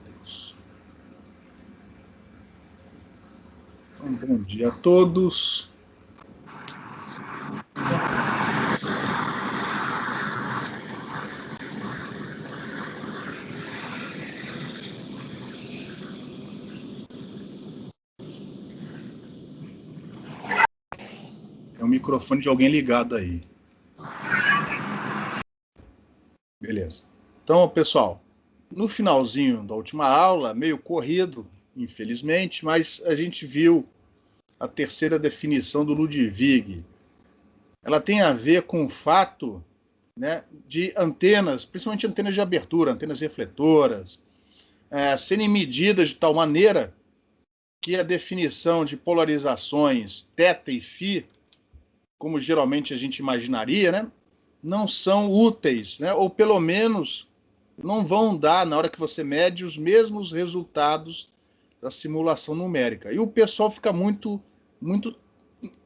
Deus. Um bom dia a todos. É o microfone de alguém ligado aí. Beleza. Então, pessoal, no finalzinho da última aula, meio corrido, infelizmente, mas a gente viu a terceira definição do Ludwig. Ela tem a ver com o fato, né, de antenas, principalmente antenas de abertura, antenas refletoras, serem medidas de tal maneira que a definição de polarizações θ e φ, como geralmente a gente imaginaria, né, não são úteis, né, ou pelo menos não vão dar, na hora que você mede, os mesmos resultados da simulação numérica. E o pessoal fica muito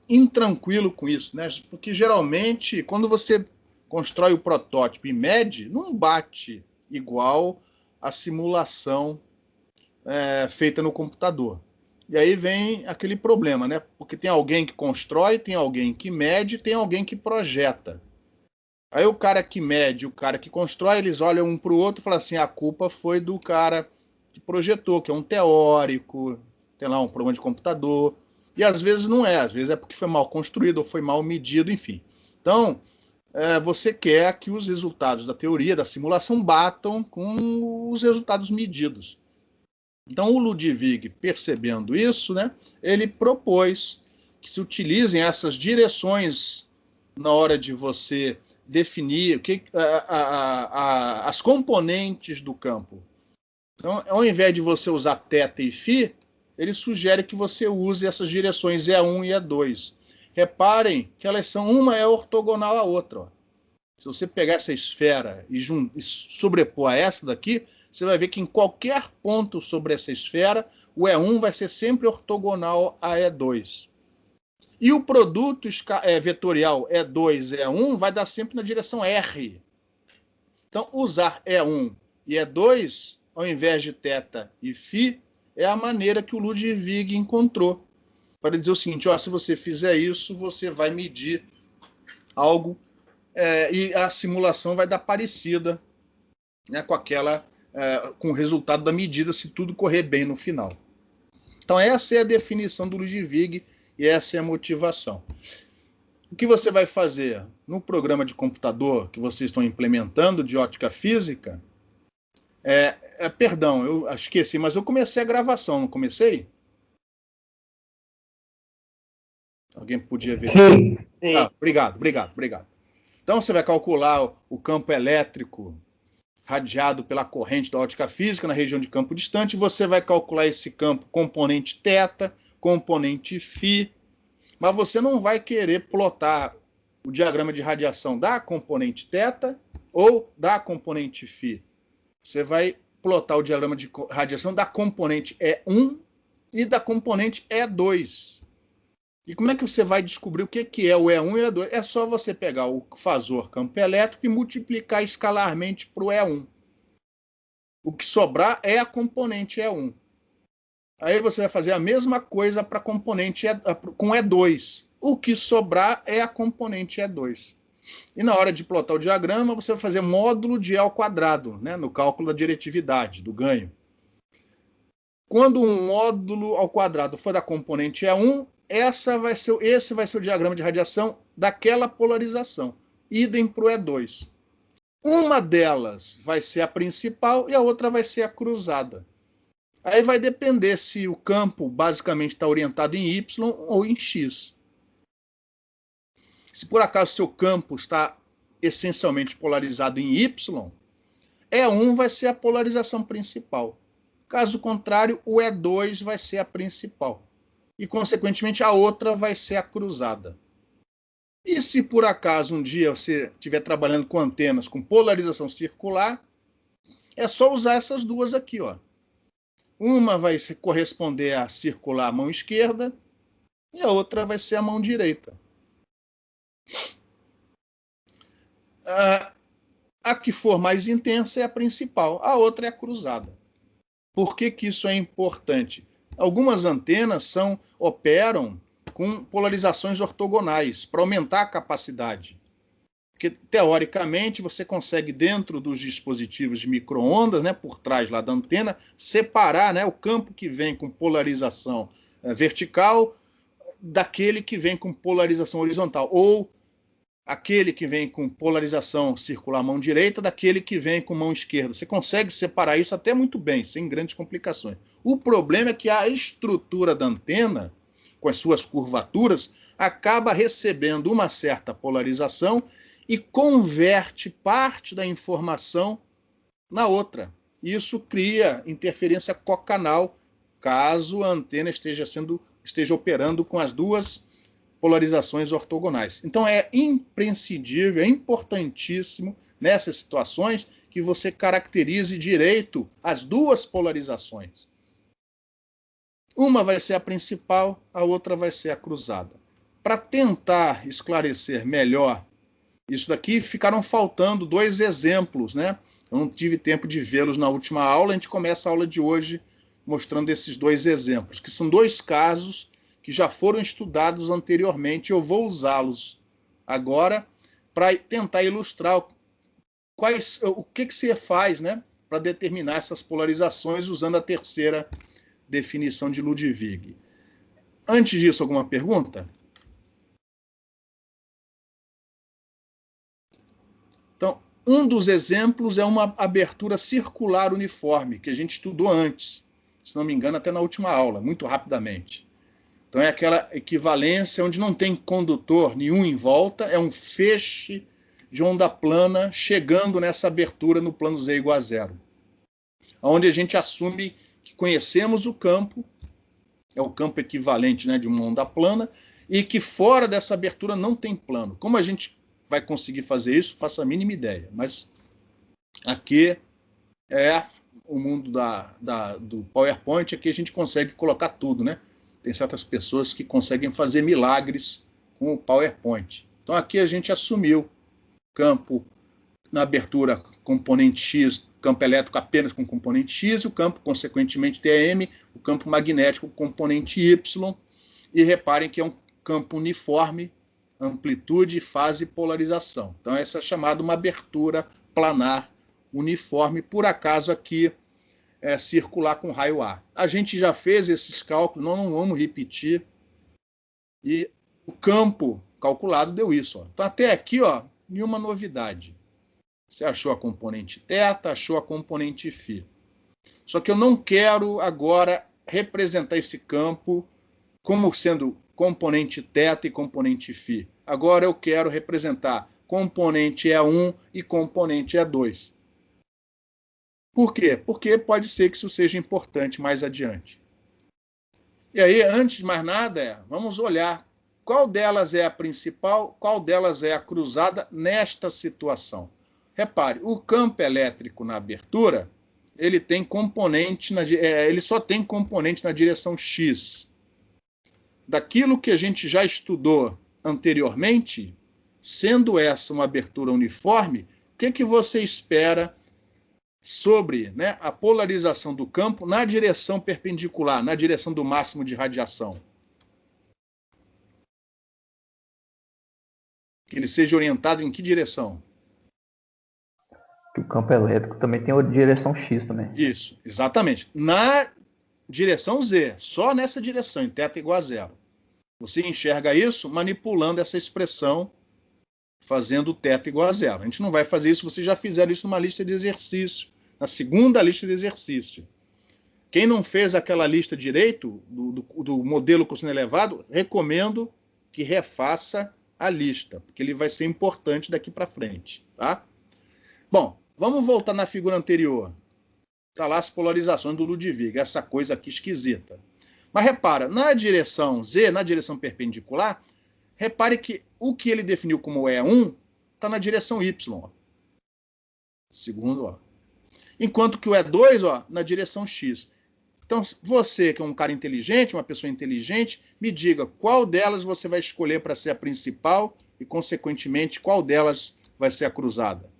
intranquilo com isso, né? Porque geralmente, quando você constrói o protótipo e mede, não bate igual a simulação feita no computador. E aí vem aquele problema, né? Porque tem alguém que constrói, tem alguém que mede, tem alguém que projeta. Aí o cara que mede e o cara que constrói, eles olham um para o outro e falam assim, a culpa foi do cara que projetou, que é um teórico, tem lá um programa de computador. E às vezes não é, às vezes é porque foi mal construído ou foi mal medido, enfim. Então, você quer que os resultados da teoria, da simulação, batam com os resultados medidos. Então, o Ludwig, percebendo isso, né, ele propôs que se utilizem essas direções na hora de você definir as componentes do campo. Então, ao invés de você usar θ e φ, ele sugere que você use essas direções E1 e E2. Reparem que elas são, uma é ortogonal à outra. Ó. Se você pegar essa esfera e sobrepor a essa daqui, você vai ver que em qualquer ponto sobre essa esfera, o E1 vai ser sempre ortogonal a E2. E o produto vetorial E2 e E1 vai dar sempre na direção R. Então, usar E1 e E2, ao invés de θ e φ, é a maneira que o Ludwig encontrou para dizer o seguinte, ó, se você fizer isso, você vai medir algo e a simulação vai dar parecida, né, com o resultado da medida, se tudo correr bem no final. Então, essa é a definição do Ludwig e essa é a motivação. O que você vai fazer no programa de computador que vocês estão implementando de ótica física? Perdão, eu esqueci, mas eu comecei a gravação, não comecei? Alguém podia ver? Sim. Obrigado. Então, você vai calcular o campo elétrico radiado pela corrente da ótica física na região de campo distante, você vai calcular esse campo componente θ, componente φ, mas você não vai querer plotar o diagrama de radiação da componente θ ou da componente φ. Você vai plotar o diagrama de radiação da componente E1 e da componente E2. E como é que você vai descobrir o que é o E1 e o E2? É só você pegar o fasor campo elétrico e multiplicar escalarmente para o E1. O que sobrar é a componente E1. Aí você vai fazer a mesma coisa para a componente com E2. O que sobrar é a componente E2. E na hora de plotar o diagrama, você vai fazer módulo de E ao quadrado, né, no cálculo da diretividade, do ganho. Quando um módulo ao quadrado for da componente E1, esse vai ser o diagrama de radiação daquela polarização. Idem para o E2. Uma delas vai ser a principal e a outra vai ser a cruzada. Aí vai depender se o campo basicamente está orientado em Y ou em X. Se por acaso seu campo está essencialmente polarizado em Y, E1 vai ser a polarização principal. Caso contrário, o E2 vai ser a principal. E, consequentemente, a outra vai ser a cruzada. E se por acaso um dia você estiver trabalhando com antenas com polarização circular, é só usar essas duas aqui, ó. Uma vai corresponder à circular mão esquerda e a outra vai ser a mão direita. A que for mais intensa é a principal, a outra é a cruzada. Por que que isso é importante? Algumas antenas operam com polarizações ortogonais para aumentar a capacidade. Porque, teoricamente, você consegue, dentro dos dispositivos de micro-ondas, né, por trás lá da antena, separar, né, o campo que vem com polarização vertical daquele que vem com polarização horizontal, ou aquele que vem com polarização circular mão direita daquele que vem com mão esquerda. Você consegue separar isso até muito bem, sem grandes complicações. O problema é que a estrutura da antena, com as suas curvaturas, acaba recebendo uma certa polarização e converte parte da informação na outra. Isso cria interferência cocanal, caso a antena esteja operando com as duas polarizações ortogonais. Então é imprescindível, é importantíssimo nessas situações que você caracterize direito as duas polarizações. Uma vai ser a principal, a outra vai ser a cruzada. Para tentar esclarecer melhor isso daqui, ficaram faltando 2 exemplos, né? Eu não tive tempo de vê-los na última aula, a gente começa a aula de hoje mostrando esses 2 exemplos, que são 2 casos que já foram estudados anteriormente. Eu vou usá-los agora para tentar ilustrar o que você faz, né, para determinar essas polarizações usando a terceira definição de Ludwig. Antes disso, alguma pergunta? Então, um dos exemplos é uma abertura circular uniforme, que a gente estudou antes, se não me engano, até na última aula, muito rapidamente. Então, é aquela equivalência onde não tem condutor nenhum em volta, é um feixe de onda plana chegando nessa abertura no plano Z igual a zero. Onde a gente assume que conhecemos o campo, é o campo equivalente, né, de uma onda plana, e que fora dessa abertura não tem plano. Como a gente vai conseguir fazer isso? Faço a mínima ideia. Mas aqui é o mundo do PowerPoint, aqui a gente consegue colocar tudo, né? Tem certas pessoas que conseguem fazer milagres com o PowerPoint. Então aqui a gente assumiu campo na abertura componente X, campo elétrico apenas com componente X, e o campo, consequentemente, TM, o campo magnético componente Y, e reparem que é um campo uniforme, amplitude, fase e polarização. Então essa é chamada uma abertura planar uniforme, por acaso aqui circular com raio A. A gente já fez esses cálculos, não vamos repetir, e o campo calculado deu isso. Ó. Então até aqui, ó, nenhuma novidade. Você achou a componente θ, achou a componente φ. Só que eu não quero agora representar esse campo como sendo componente θ e componente φ. Agora eu quero representar componente E1 e componente E2. Por quê? Porque pode ser que isso seja importante mais adiante. E aí, antes de mais nada, vamos olhar qual delas é a principal, qual delas é a cruzada nesta situação. Repare, o campo elétrico na abertura, ele tem componente, ele só tem componente na direção X. Daquilo que a gente já estudou anteriormente, sendo essa uma abertura uniforme, o que você espera sobre, né, a polarização do campo na direção perpendicular, na direção do máximo de radiação? Que ele seja orientado em que direção? Que o campo elétrico também tem a direção X também. Isso, exatamente. Na direção Z, só nessa direção, em θ igual a zero. Você enxerga isso manipulando essa expressão, fazendo θ igual a zero. A gente não vai fazer isso, vocês já fizeram isso numa lista de exercício, na segunda lista de exercício. Quem não fez aquela lista direito, do modelo cosseno elevado, recomendo que refaça a lista, porque ele vai ser importante daqui para frente, tá? Bom, vamos voltar na figura anterior. Está lá as polarizações do Ludwig, essa coisa aqui esquisita. Mas repara, na direção Z, na direção perpendicular, repare que o que ele definiu como E1 está na direção Y. Ó. Segundo, ó. Enquanto que o E2, ó, na direção X. Então, você, que é um cara inteligente, uma pessoa inteligente, me diga qual delas você vai escolher para ser a principal e, consequentemente, qual delas vai ser a cruzada.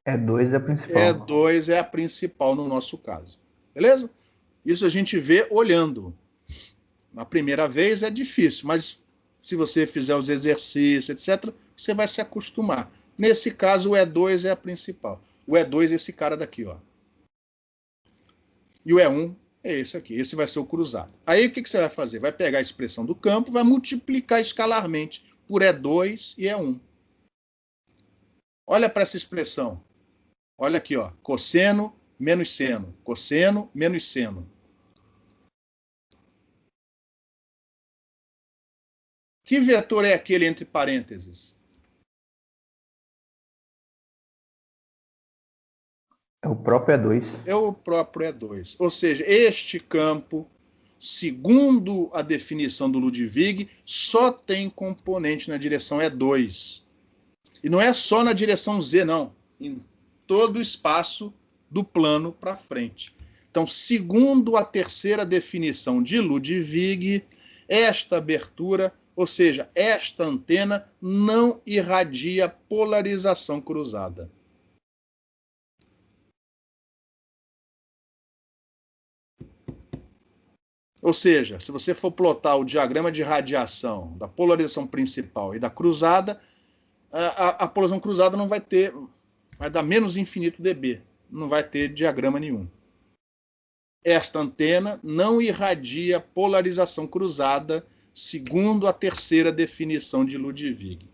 E2 é a principal. E2 é a principal no nosso caso. Beleza? Isso a gente vê olhando. Na primeira vez é difícil, mas se você fizer os exercícios, etc., você vai se acostumar. Nesse caso, o E2 é a principal. O E2 é esse cara daqui, ó. E o E1 é esse aqui. Esse vai ser o cruzado. Aí o que você vai fazer? Vai pegar a expressão do campo, vai multiplicar escalarmente por E2 e E1. Olha para essa expressão. Olha aqui, ó. Cosseno menos seno. Cosseno menos seno. Que vetor é aquele entre parênteses? É o próprio E2. É o próprio E2. Ou seja, este campo, segundo a definição do Ludwig, só tem componente na direção E2. E não é só na direção Z, não. Em todo o espaço do plano para frente. Então, segundo a terceira definição de Ludwig, esta abertura, ou seja, esta antena, não irradia polarização cruzada. Ou seja, se você for plotar o diagrama de radiação da polarização principal e da cruzada, a polarização cruzada não vai ter, vai dar menos infinito dB, não vai ter diagrama nenhum. Esta antena não irradia polarização cruzada, segundo a terceira definição de Ludwig.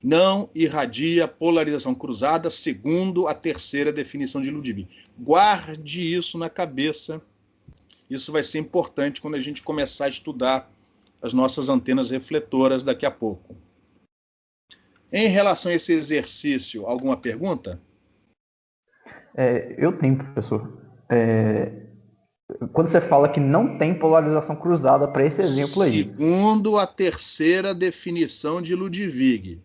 Não irradia polarização cruzada, segundo a terceira definição de Ludwig. Guarde isso na cabeça. Isso vai ser importante quando a gente começar a estudar as nossas antenas refletoras daqui a pouco. Em relação a esse exercício, alguma pergunta? Eu tenho, professor. Quando você fala que não tem polarização cruzada para esse exemplo aí. Segundo a terceira definição de Ludwig.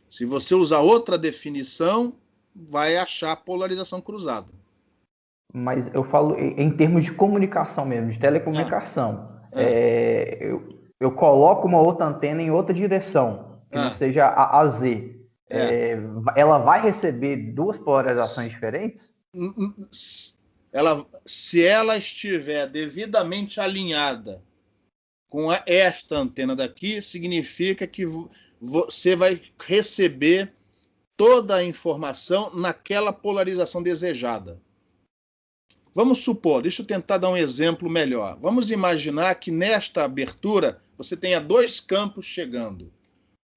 Se você usar outra definição, vai achar polarização cruzada. Mas eu falo em termos de comunicação mesmo, de telecomunicação. Eu coloco uma outra antena em outra direção, que não seja a Z. Ela vai receber duas polarizações diferentes? Se ela estiver devidamente alinhada com esta antena daqui, significa que você vai receber toda a informação naquela polarização desejada. Vamos supor, deixa eu tentar dar um exemplo melhor. Vamos imaginar que nesta abertura você tenha dois campos chegando.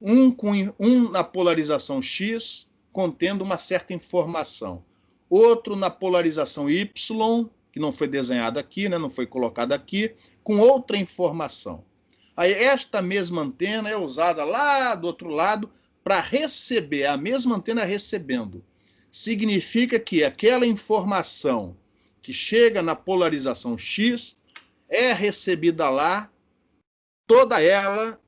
Um na polarização X, contendo uma certa informação. Outro na polarização Y, que não foi desenhada aqui, né, não foi colocada aqui, com outra informação. Aí esta mesma antena é usada lá do outro lado para receber, a mesma antena recebendo. Significa que aquela informação que chega na polarização X é recebida lá, toda ela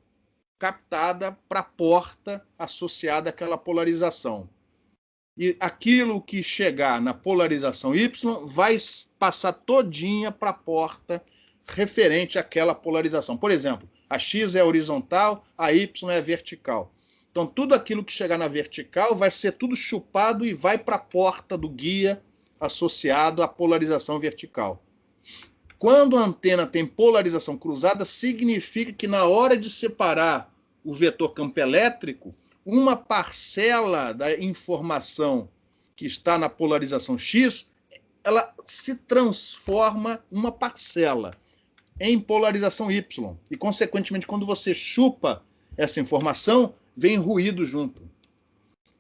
captada para a porta associada àquela polarização. E aquilo que chegar na polarização Y vai passar todinha para a porta referente àquela polarização. Por exemplo, a X é horizontal, a Y é vertical. Então, tudo aquilo que chegar na vertical vai ser tudo chupado e vai para a porta do guia associado à polarização vertical. Quando a antena tem polarização cruzada, significa que na hora de separar o vetor campo elétrico, uma parcela da informação que está na polarização X, ela se transforma uma parcela em polarização Y. E, consequentemente, quando você chupa essa informação, vem ruído junto.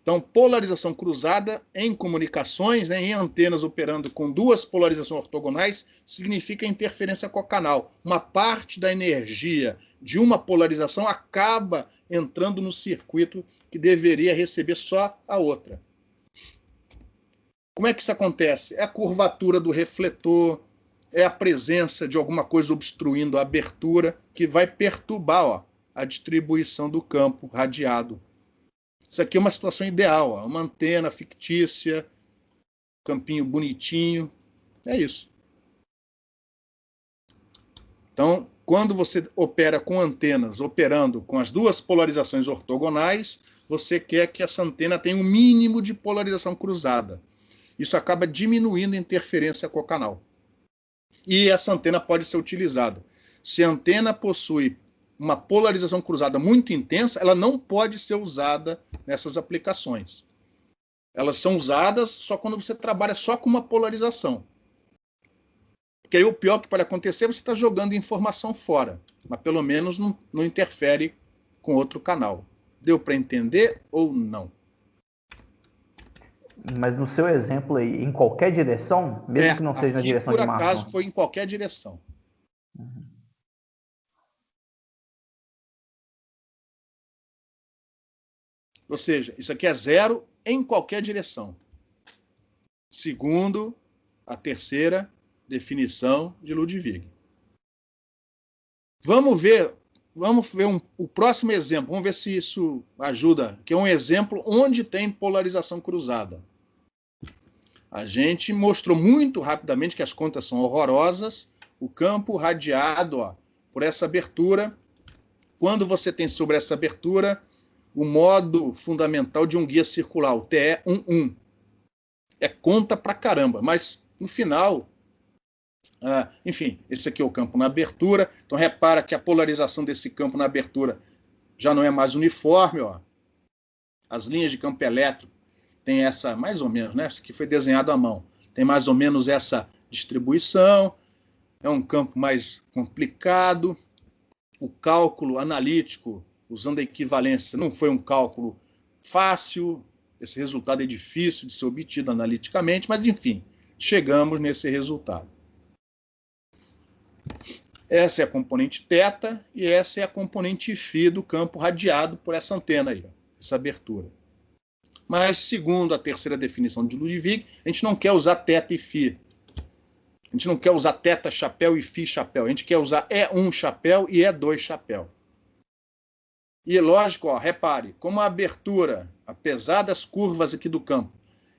Então, polarização cruzada em comunicações, né, em antenas operando com duas polarizações ortogonais, significa interferência cocanal. Uma parte da energia de uma polarização acaba entrando no circuito que deveria receber só a outra. Como é que isso acontece? É a curvatura do refletor, é a presença de alguma coisa obstruindo a abertura que vai perturbar a distribuição do campo radiado. Isso aqui é uma situação ideal, uma antena fictícia, campinho bonitinho, é isso. Então, quando você opera com antenas, operando com as duas polarizações ortogonais, você quer que essa antena tenha um mínimo de polarização cruzada. Isso acaba diminuindo a interferência com o canal. E essa antena pode ser utilizada. Se a antena possui uma polarização cruzada muito intensa, ela não pode ser usada nessas aplicações. Elas são usadas só quando você trabalha só com uma polarização. Porque aí o pior que pode acontecer é você estar jogando informação fora, mas pelo menos não interfere com outro canal. Deu para entender ou não? Mas no seu exemplo aí, em qualquer direção, mesmo que não seja na direção de máxima? Por acaso foi em qualquer direção. Uhum. Ou seja, isso aqui é zero em qualquer direção. Segundo a terceira definição de Ludwig. Vamos ver o próximo exemplo. Vamos ver se isso ajuda, que é um exemplo onde tem polarização cruzada. A gente mostrou muito rapidamente que as contas são horrorosas. O campo radiado, ó, por essa abertura. Quando você tem sobre essa abertura o modo fundamental de um guia circular, o TE11. É conta pra caramba, mas no final, enfim, esse aqui é o campo na abertura. Então repara que a polarização desse campo na abertura já não é mais uniforme, ó. As linhas de campo elétrico tem essa, mais ou menos, né? Essa aqui foi desenhado à mão. Tem mais ou menos essa distribuição. É um campo mais complicado. O cálculo analítico, usando a equivalência, não foi um cálculo fácil. Esse resultado é difícil de ser obtido analiticamente, mas, enfim, chegamos nesse resultado. Essa é a componente θ e essa é a componente φ do campo radiado por essa antena aí, essa abertura. Mas, segundo a terceira definição de Ludwig, a gente não quer usar θ e φ. A gente não quer usar θ chapéu e φ chapéu. A gente quer usar E1 chapéu e E2 chapéu. E lógico, ó, repare, como a abertura, apesar das curvas aqui do campo,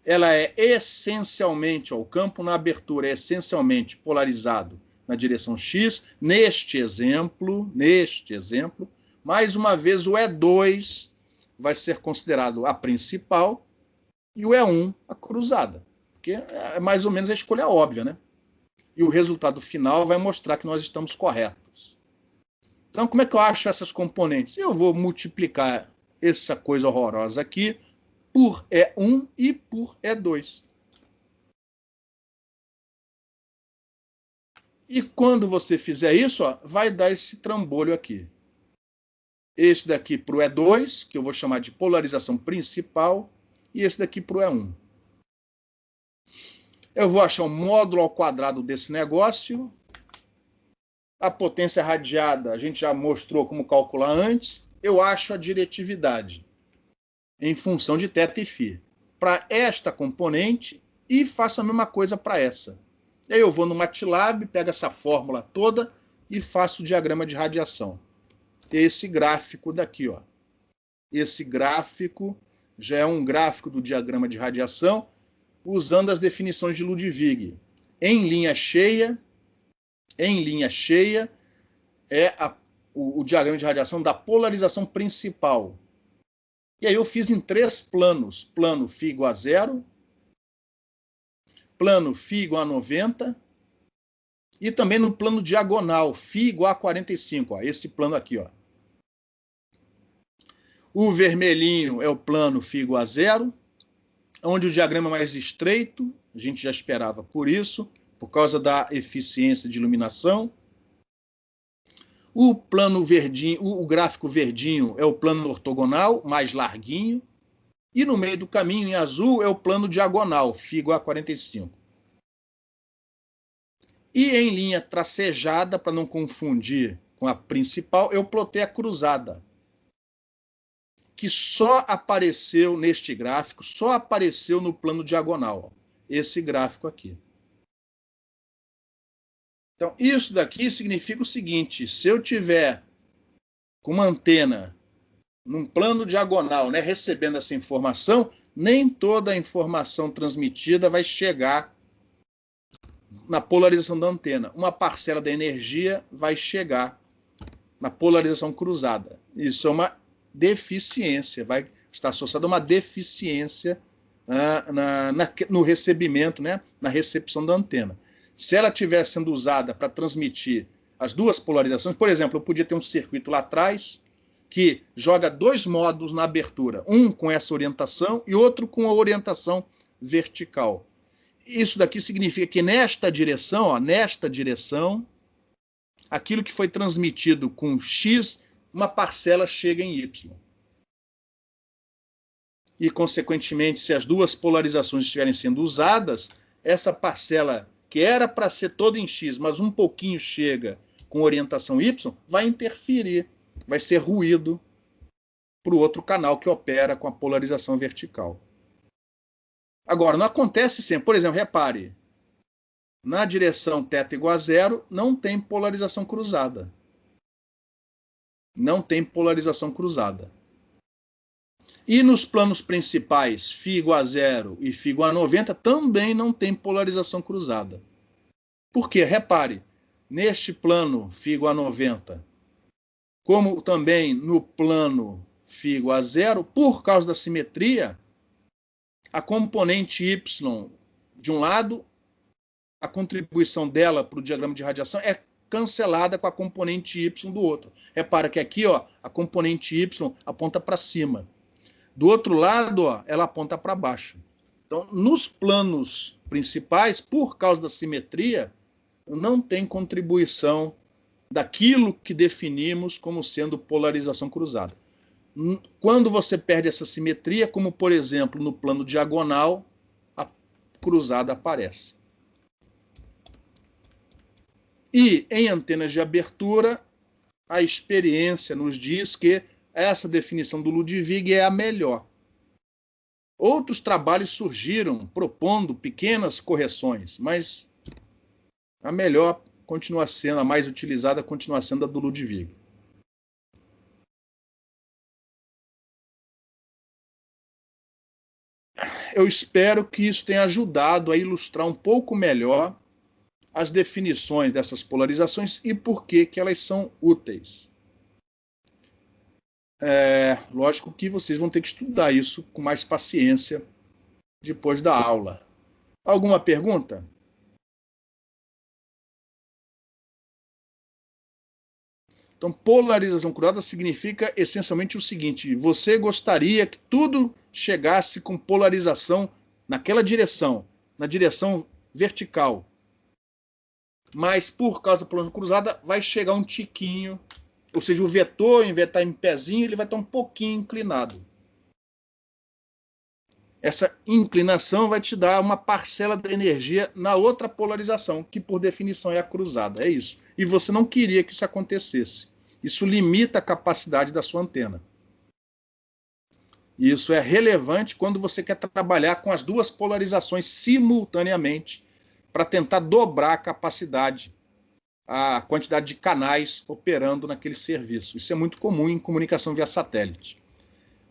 ela é essencialmente, ó, o campo na abertura é essencialmente polarizado na direção X. Neste exemplo, mais uma vez o E2 vai ser considerado a principal e o E1 a cruzada. Porque é mais ou menos a escolha óbvia, né? E o resultado final vai mostrar que nós estamos corretos. Então, como é que eu acho essas componentes? Eu vou multiplicar essa coisa horrorosa aqui por E1 e por E2. E quando você fizer isso, ó, vai dar esse trambolho aqui. Esse daqui para o E2, que eu vou chamar de polarização principal, e esse daqui para o E1. Eu vou achar o módulo ao quadrado desse negócio. A potência radiada, a gente já mostrou como calcular antes. Eu acho a diretividade em função de θ e φ para esta componente e faço a mesma coisa para essa. Aí eu vou no MATLAB, pego essa fórmula toda e faço o diagrama de radiação. Esse gráfico daqui, ó. Esse gráfico já é um gráfico do diagrama de radiação usando as definições de Ludwig. Em linha cheia é o diagrama de radiação da polarização principal. E aí eu fiz em 3 planos. Plano φ igual a 0, plano φ igual a 90, e também no plano diagonal, φ igual a 45. Ó, esse plano aqui. Ó. O vermelhinho é o plano φ igual a 0, onde o diagrama é mais estreito, a gente já esperava por isso, por causa da eficiência de iluminação. O plano verdinho, o gráfico verdinho é o plano ortogonal, mais larguinho. E no meio do caminho, em azul, é o plano diagonal, φ igual a 45. E em linha tracejada, para não confundir com a principal, eu plotei a cruzada, que só apareceu neste gráfico, só apareceu no plano diagonal. Esse gráfico aqui. Então, isso daqui significa o seguinte: se eu tiver com uma antena num plano diagonal, né, recebendo essa informação, nem toda a informação transmitida vai chegar na polarização da antena. Uma parcela da energia vai chegar na polarização cruzada. Isso é uma deficiência, vai estar associado a uma deficiência no recebimento, né, na recepção da antena. Se ela estiver sendo usada para transmitir as duas polarizações, por exemplo, eu podia ter um circuito lá atrás que joga dois módulos na abertura, um com essa orientação e outro com a orientação vertical. Isso daqui significa que nesta direção, aquilo que foi transmitido com X, uma parcela chega em Y. E, consequentemente, se as duas polarizações estiverem sendo usadas, essa parcela que era para ser toda em X, mas um pouquinho chega com orientação Y, vai interferir, vai ser ruído para o outro canal que opera com a polarização vertical. Agora, não acontece sempre. Por exemplo, repare, na direção θ igual a 0, não tem polarização cruzada. Não tem polarização cruzada. E nos planos principais, φ igual a 0 e φ igual a 90, também não tem polarização cruzada. Por quê? Repare, neste plano φ igual a 90, como também no plano φ igual a 0, por causa da simetria, a componente Y de um lado, a contribuição dela para o diagrama de radiação é cancelada com a componente Y do outro. Repara que aqui, ó, a componente Y aponta para cima. Do outro lado, ó, ela aponta para baixo. Então, nos planos principais, por causa da simetria, não tem contribuição daquilo que definimos como sendo polarização cruzada. Quando você perde essa simetria, como por exemplo no plano diagonal, a cruzada aparece. E em antenas de abertura, a experiência nos diz que essa definição do Ludwig é a melhor. Outros trabalhos surgiram propondo pequenas correções, mas a melhor continua sendo, a mais utilizada continua sendo a do Ludwig. Eu espero que isso tenha ajudado a ilustrar um pouco melhor as definições dessas polarizações e por que elas são úteis. Lógico que vocês vão ter que estudar isso com mais paciência depois da aula. Alguma pergunta? Então, polarização cruzada significa essencialmente o seguinte: você gostaria que tudo chegasse com polarização naquela direção, na direção vertical. Mas, por causa da polarização cruzada, vai chegar um tiquinho, ou seja, o vetor, em vez de estar em pezinho, ele vai estar um pouquinho inclinado. Essa inclinação vai te dar uma parcela da energia na outra polarização, que por definição é a cruzada. É isso. E você não queria que isso acontecesse. Isso limita a capacidade da sua antena. E isso é relevante quando você quer trabalhar com as duas polarizações simultaneamente para tentar dobrar a capacidade, a quantidade de canais operando naquele serviço. Isso é muito comum em comunicação via satélite.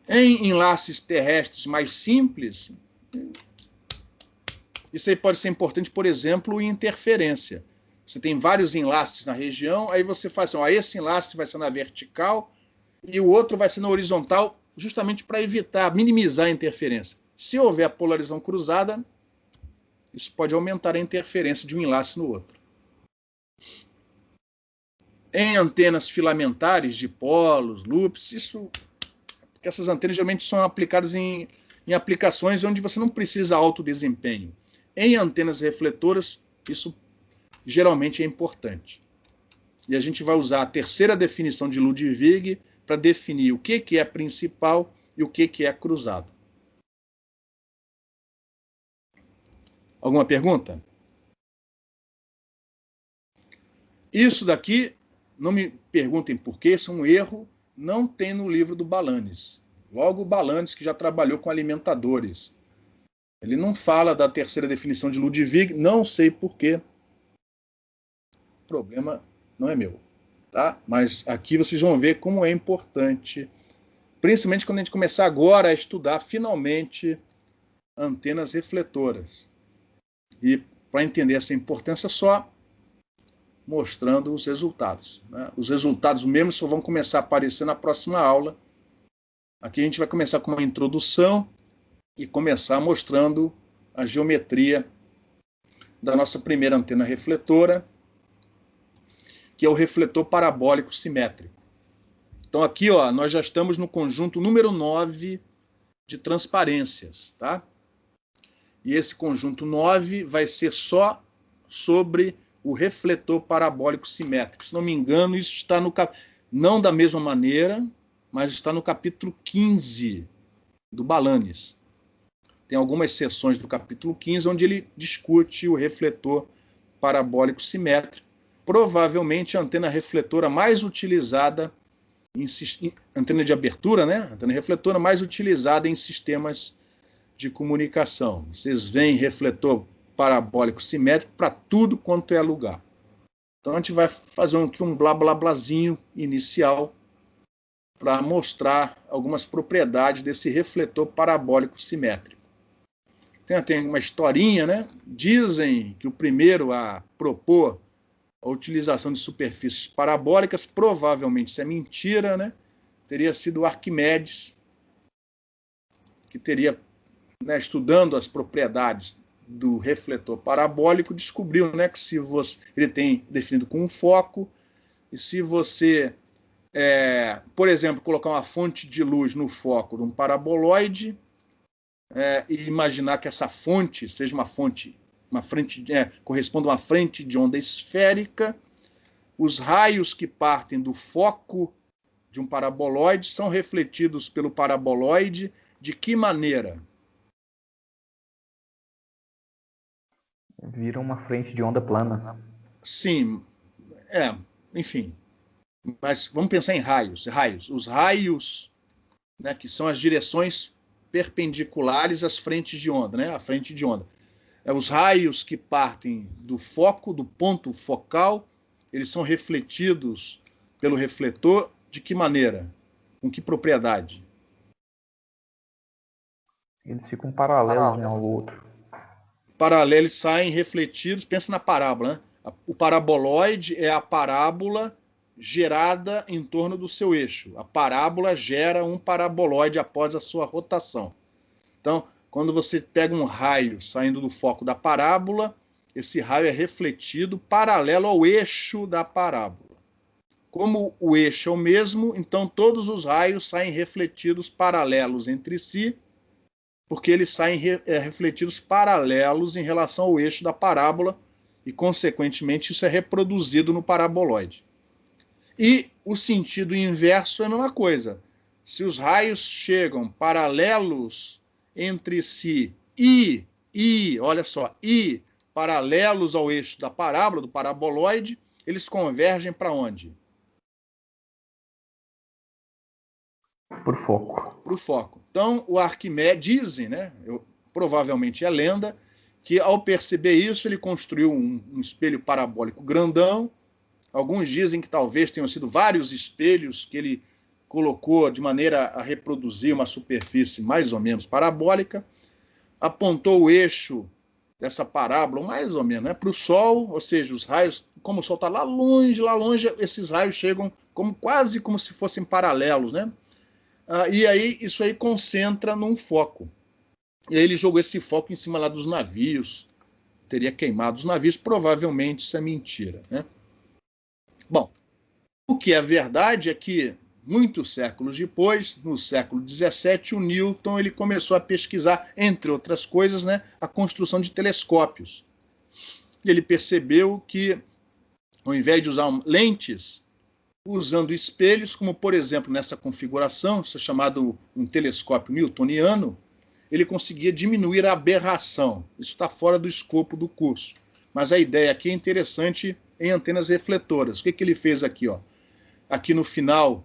Em enlaces terrestres mais simples, isso aí pode ser importante, por exemplo, em interferência. Você tem vários enlaces na região, aí você faz assim, ó, esse enlace vai ser na vertical e o outro vai ser na horizontal, justamente para evitar, minimizar a interferência. Se houver polarização cruzada, isso pode aumentar a interferência de um enlace no outro. Em antenas filamentares, dipolos, loops, porque essas antenas geralmente são aplicadas em aplicações onde você não precisa alto desempenho. Em antenas refletoras, isso geralmente é importante. E a gente vai usar a terceira definição de Ludwig para definir o que é principal e o que é cruzado. Alguma pergunta? Isso daqui, não me perguntem por quê, isso é um erro, não tem no livro do Balanis. Logo o Balanis, que já trabalhou com alimentadores. Ele não fala da terceira definição de Ludwig, não sei por quê. O problema não é meu, tá? Mas aqui vocês vão ver como é importante, principalmente quando a gente começar agora a estudar finalmente antenas refletoras. E para entender essa importância, só mostrando os resultados, né? Os resultados mesmo só vão começar a aparecer na próxima aula. Aqui a gente vai começar com uma introdução e começar mostrando a geometria da nossa primeira antena refletora, que é o refletor parabólico simétrico. Então aqui, ó, nós já estamos no conjunto número 9 de transparências, tá? E esse conjunto 9 vai ser só sobre o refletor parabólico simétrico. Se não me engano, isso está no não da mesma maneira, mas está no capítulo 15 do Balanis. Tem algumas seções do capítulo 15 onde ele discute o refletor parabólico simétrico, provavelmente a antena refletora mais utilizada antena de abertura, né? Antena refletora mais utilizada em sistemas de comunicação. Vocês veem refletor parabólico simétrico para tudo quanto é lugar. Então a gente vai fazer aqui um blá blá blázinho inicial para mostrar algumas propriedades desse refletor parabólico simétrico. Tem uma historinha, né? Dizem que o primeiro a propor a utilização de superfícies parabólicas, provavelmente isso é mentira, né? Teria sido Arquimedes, que teria, né, estudando as propriedades do refletor parabólico, descobriu, né, que se você, ele tem definido com um foco, e se você, por exemplo, colocar uma fonte de luz no foco de um paraboloide, e imaginar que essa fonte seja corresponda a uma frente de onda esférica, os raios que partem do foco de um paraboloide são refletidos pelo paraboloide de que maneira? Vira uma frente de onda plana. Sim, enfim. Mas vamos pensar em raios. Os raios, né, que são as direções perpendiculares às frentes de onda, né? A frente de onda. Os raios que partem do foco, do ponto focal, eles são refletidos pelo refletor de que maneira? Com que propriedade? Eles ficam paralelos um ao outro. Paralelos saem refletidos, pensa na parábola, né? O paraboloide é a parábola gerada em torno do seu eixo. A parábola gera um paraboloide após a sua rotação. Então, quando você pega um raio saindo do foco da parábola, esse raio é refletido paralelo ao eixo da parábola. Como o eixo é o mesmo, então todos os raios saem refletidos paralelos entre si, porque eles saem refletidos paralelos em relação ao eixo da parábola, e, consequentemente, isso é reproduzido no paraboloide. E o sentido inverso é a mesma coisa. Se os raios chegam paralelos entre si olha só, e paralelos ao eixo da parábola, do paraboloide, eles convergem para onde? Para o foco. Para o foco. Então, o Arquimedes, dizem, né, provavelmente é lenda, que ao perceber isso, ele construiu um espelho parabólico grandão. Alguns dizem que talvez tenham sido vários espelhos que ele colocou de maneira a reproduzir uma superfície mais ou menos parabólica, apontou o eixo dessa parábola, mais ou menos, né, para o Sol, ou seja, os raios, como o Sol está lá longe, esses raios chegam quase como se fossem paralelos, né? E aí isso aí concentra num foco. E aí ele jogou esse foco em cima lá dos navios, teria queimado os navios, provavelmente isso é mentira, né? Bom, o que é verdade é que, muitos séculos depois, no século XVII, o Newton ele começou a pesquisar, entre outras coisas, né, a construção de telescópios. E ele percebeu que, ao invés de usar lentes, usando espelhos, como, por exemplo, nessa configuração, isso é chamado um telescópio newtoniano, ele conseguia diminuir a aberração. Isso está fora do escopo do curso. Mas a ideia aqui é interessante em antenas refletoras. O que ele fez aqui? Ó? Aqui no final,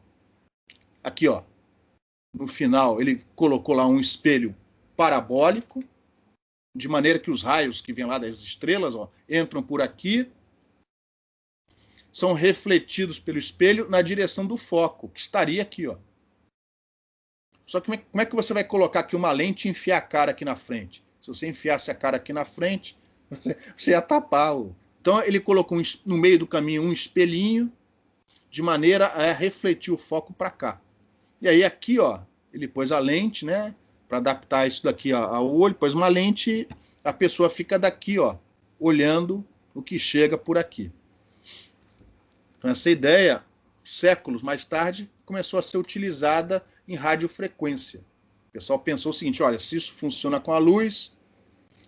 no final, ele colocou lá um espelho parabólico, de maneira que os raios que vêm lá das estrelas, ó, entram por aqui, são refletidos pelo espelho na direção do foco, que estaria aqui, ó. Só que como é que você vai colocar aqui uma lente e enfiar a cara aqui na frente? Se você enfiasse a cara aqui na frente, você ia tapar Então, ele colocou no meio do caminho um espelhinho, de maneira a refletir o foco para cá. E aí, aqui, ó, ele pôs a lente, né, para adaptar isso daqui ao olho, pôs uma lente, a pessoa fica daqui, ó, olhando o que chega por aqui. Então, essa ideia, séculos mais tarde, começou a ser utilizada em radiofrequência. O pessoal pensou o seguinte, olha, se isso funciona com a luz,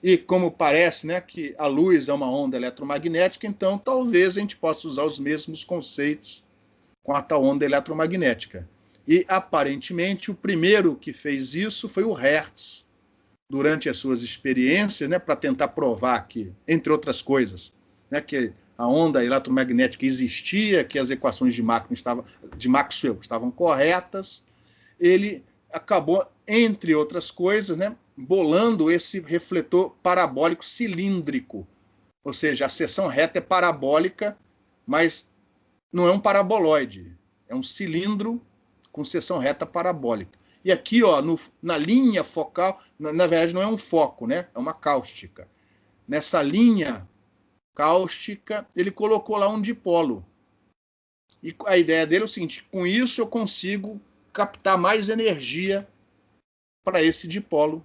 e como parece, né, que a luz é uma onda eletromagnética, então talvez a gente possa usar os mesmos conceitos com a tal onda eletromagnética. E, aparentemente, o primeiro que fez isso foi o Hertz, durante as suas experiências, né, para tentar provar que, entre outras coisas, né, que a onda eletromagnética existia, que as equações de Maxwell estavam corretas. Ele acabou, entre outras coisas, né, bolando esse refletor parabólico cilíndrico. Ou seja, a seção reta é parabólica, mas não é um paraboloide, é um cilindro com seção reta parabólica. E aqui, ó, na linha focal, na verdade não é um foco, né? É uma cáustica. Nessa linha cáustica, ele colocou lá um dipolo. E a ideia dele é o seguinte, com isso eu consigo captar mais energia para esse dipolo,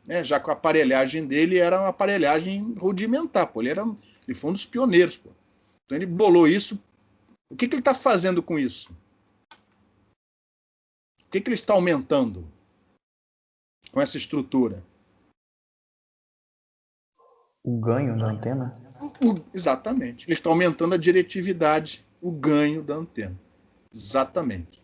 né? Já que a aparelhagem dele era uma aparelhagem rudimentar, pô. Ele foi um dos pioneiros, pô. Então ele bolou isso. O que ele está fazendo com isso? O que ele está aumentando com essa estrutura? O ganho da antena? Exatamente. Ele está aumentando a diretividade, o ganho da antena. Exatamente.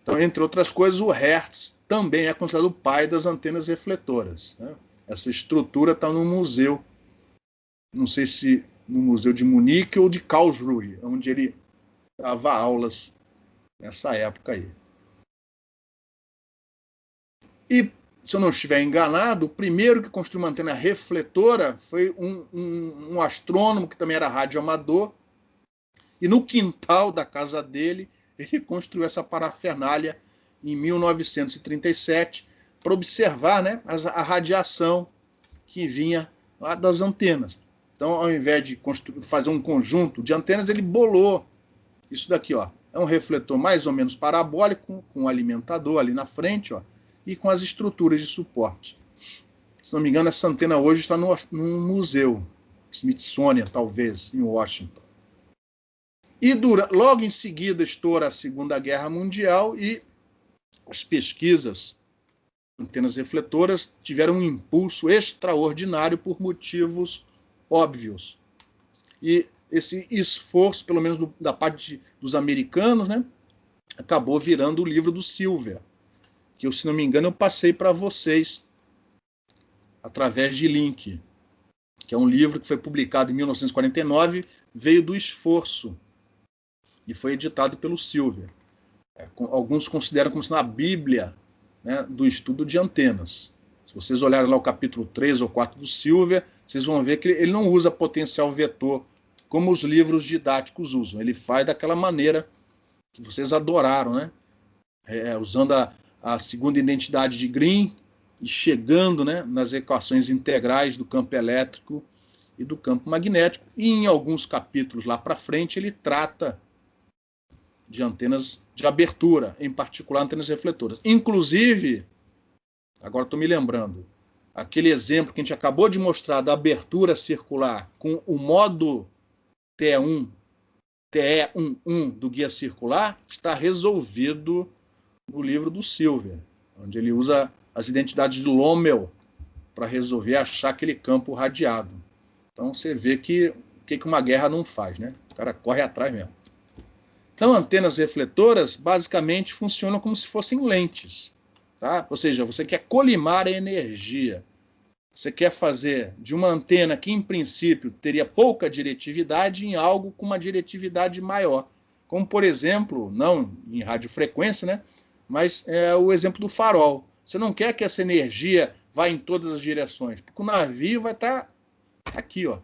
Então, entre outras coisas, o Hertz também é considerado o pai das antenas refletoras, né? Essa estrutura está no museu, não sei se no Museu de Munique ou de Karlsruhe, onde ele dava aulas nessa época aí. E, se eu não estiver enganado, o primeiro que construiu uma antena refletora foi um astrônomo que também era radioamador, e no quintal da casa dele, ele construiu essa parafernália em 1937 para observar, né, a radiação que vinha lá das antenas. Então, ao invés de fazer um conjunto de antenas, ele bolou isso daqui, ó. É um refletor mais ou menos parabólico, com um alimentador ali na frente, ó, e com as estruturas de suporte. Se não me engano, essa antena hoje está num museu, Smithsonian, talvez, em Washington. E logo em seguida estoura a Segunda Guerra Mundial e as pesquisas antenas refletoras tiveram um impulso extraordinário por motivos óbvios. E esse esforço, pelo menos da parte dos americanos, né, acabou virando o livro do Silver, que, se não me engano, eu passei para vocês através de link, que é um livro que foi publicado em 1949, veio do esforço e foi editado pelo Silver. Alguns consideram como sendo a Bíblia, né, do estudo de antenas. Se vocês olharem lá o capítulo 3 ou 4 do Silver, vocês vão ver que ele não usa potencial vetor como os livros didáticos usam. Ele faz daquela maneira que vocês adoraram, né? Usando a segunda identidade de Green e chegando, né, nas equações integrais do campo elétrico e do campo magnético. E em alguns capítulos lá para frente ele trata de antenas de abertura, em particular antenas refletoras. Inclusive, agora estou me lembrando, aquele exemplo que a gente acabou de mostrar da abertura circular com o modo TE11 do guia circular está resolvido no livro do Silver, onde ele usa as identidades de Lommel para resolver achar aquele campo radiado. Então você vê que o que uma guerra não faz, né? O cara corre atrás mesmo. Então, antenas refletoras basicamente funcionam como se fossem lentes, tá? Ou seja, você quer colimar a energia. Você quer fazer de uma antena que, em princípio, teria pouca diretividade em algo com uma diretividade maior. Como, por exemplo, não em radiofrequência, né? Mas é o exemplo do farol. Você não quer que essa energia vá em todas as direções, porque o navio vai estar aqui, ó.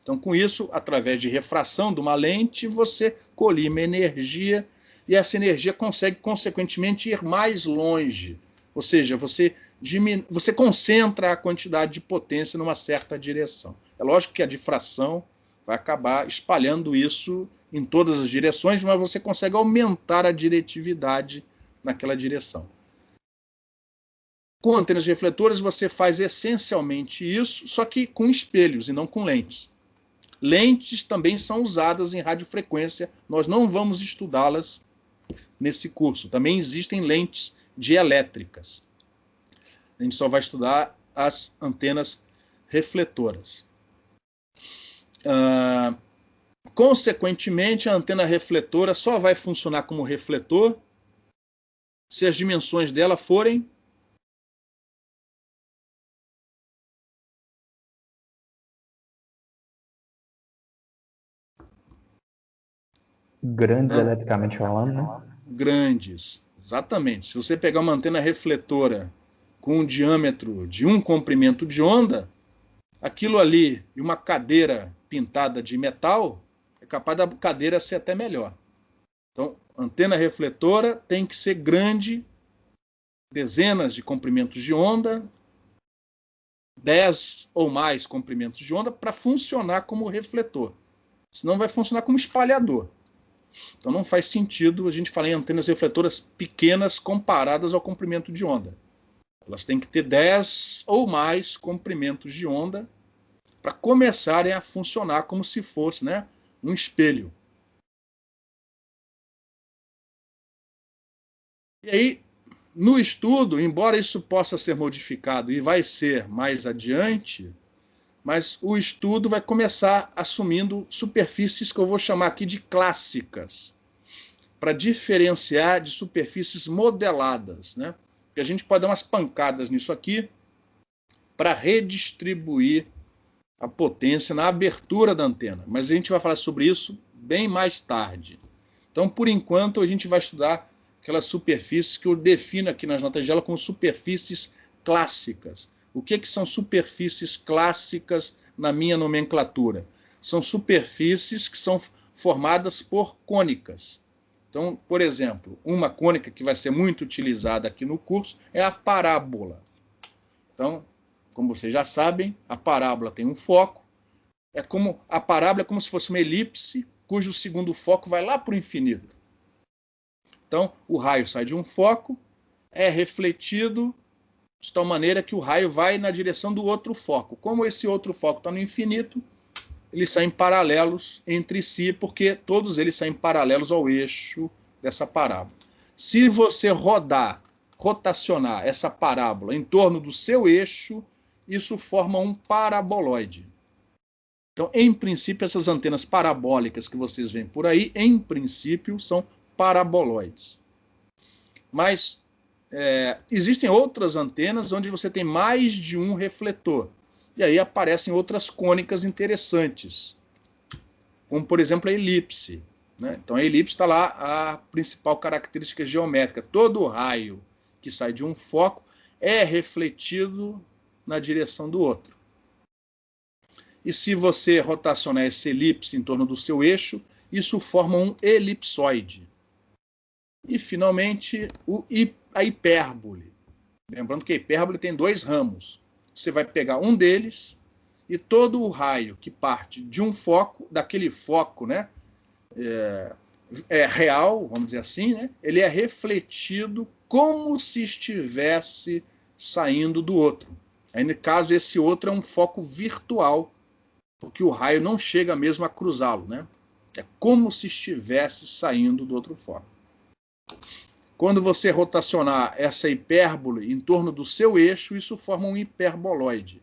Então, com isso, através de refração de uma lente, você colime energia e essa energia consegue, consequentemente, ir mais longe Ou seja, você concentra a quantidade de potência numa certa direção. É lógico que a difração vai acabar espalhando isso em todas as direções, mas você consegue aumentar a diretividade naquela direção. Com antenas refletoras, você faz essencialmente isso, só que com espelhos e não com lentes. Lentes também são usadas em radiofrequência, nós não vamos estudá-las nesse curso. Também existem lentes dielétricas. A gente só vai estudar as antenas refletoras. Consequentemente, a antena refletora só vai funcionar como refletor se as dimensões dela forem grandes eletricamente falando, né? Grandes. Exatamente. Se você pegar uma antena refletora com um diâmetro de um comprimento de onda, aquilo ali e uma cadeira pintada de metal, é capaz da cadeira ser até melhor. Então, antena refletora tem que ser grande, dezenas de comprimentos de onda, 10 ou mais comprimentos de onda, para funcionar como refletor. Senão vai funcionar como espalhador. Então não faz sentido a gente falar em antenas refletoras pequenas comparadas ao comprimento de onda. Elas têm que ter 10 ou mais comprimentos de onda para começarem a funcionar como se fosse, né, um espelho. E aí, no estudo, embora isso possa ser modificado e vai ser mais adiante, mas o estudo vai começar assumindo superfícies que eu vou chamar aqui de clássicas, para diferenciar de superfícies modeladas, né? Porque a gente pode dar umas pancadas nisso aqui para redistribuir a potência na abertura da antena. Mas a gente vai falar sobre isso bem mais tarde. Então, por enquanto, a gente vai estudar aquelas superfícies que eu defino aqui nas notas de aula como superfícies clássicas. O que são superfícies clássicas na minha nomenclatura? São superfícies que são formadas por cônicas. Então, por exemplo, uma cônica que vai ser muito utilizada aqui no curso é a parábola. Então, como vocês já sabem, a parábola tem um foco. A parábola é como se fosse uma elipse, cujo segundo foco vai lá para o infinito. Então, o raio sai de um foco, é refletido de tal maneira que o raio vai na direção do outro foco. Como esse outro foco está no infinito, eles saem paralelos entre si, porque todos eles saem paralelos ao eixo dessa parábola. Se você rotacionar essa parábola em torno do seu eixo, isso forma um paraboloide. Então, em princípio, essas antenas parabólicas que vocês veem por aí, em princípio, são paraboloides. Mas existem outras antenas onde você tem mais de um refletor. E aí aparecem outras cônicas interessantes, como, por exemplo, a elipse. Né? Então, a elipse está lá a principal característica geométrica. Todo raio que sai de um foco é refletido na direção do outro. E se você rotacionar essa elipse em torno do seu eixo, isso forma um elipsoide. E, finalmente, a hipérbole. Lembrando que a hipérbole tem dois ramos. Você vai pegar um deles e todo o raio que parte de um foco, daquele foco, né, real, vamos dizer assim, né, ele é refletido como se estivesse saindo do outro. Aí, no caso, esse outro é um foco virtual, porque o raio não chega mesmo a cruzá-lo, né? É como se estivesse saindo do outro foco. Quando você rotacionar essa hipérbole em torno do seu eixo, isso forma um hiperboloide.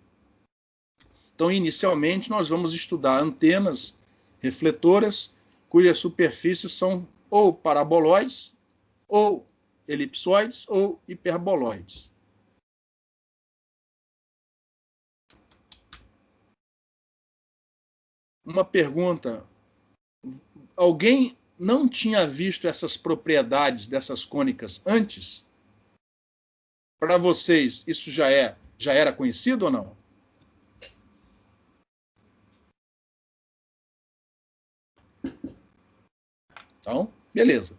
Então, inicialmente, nós vamos estudar antenas refletoras cujas superfícies são ou paraboloides, ou elipsoides, ou hiperboloides. Uma pergunta: alguém não tinha visto essas propriedades dessas cônicas antes? Para vocês, isso já era conhecido ou não? Então, beleza.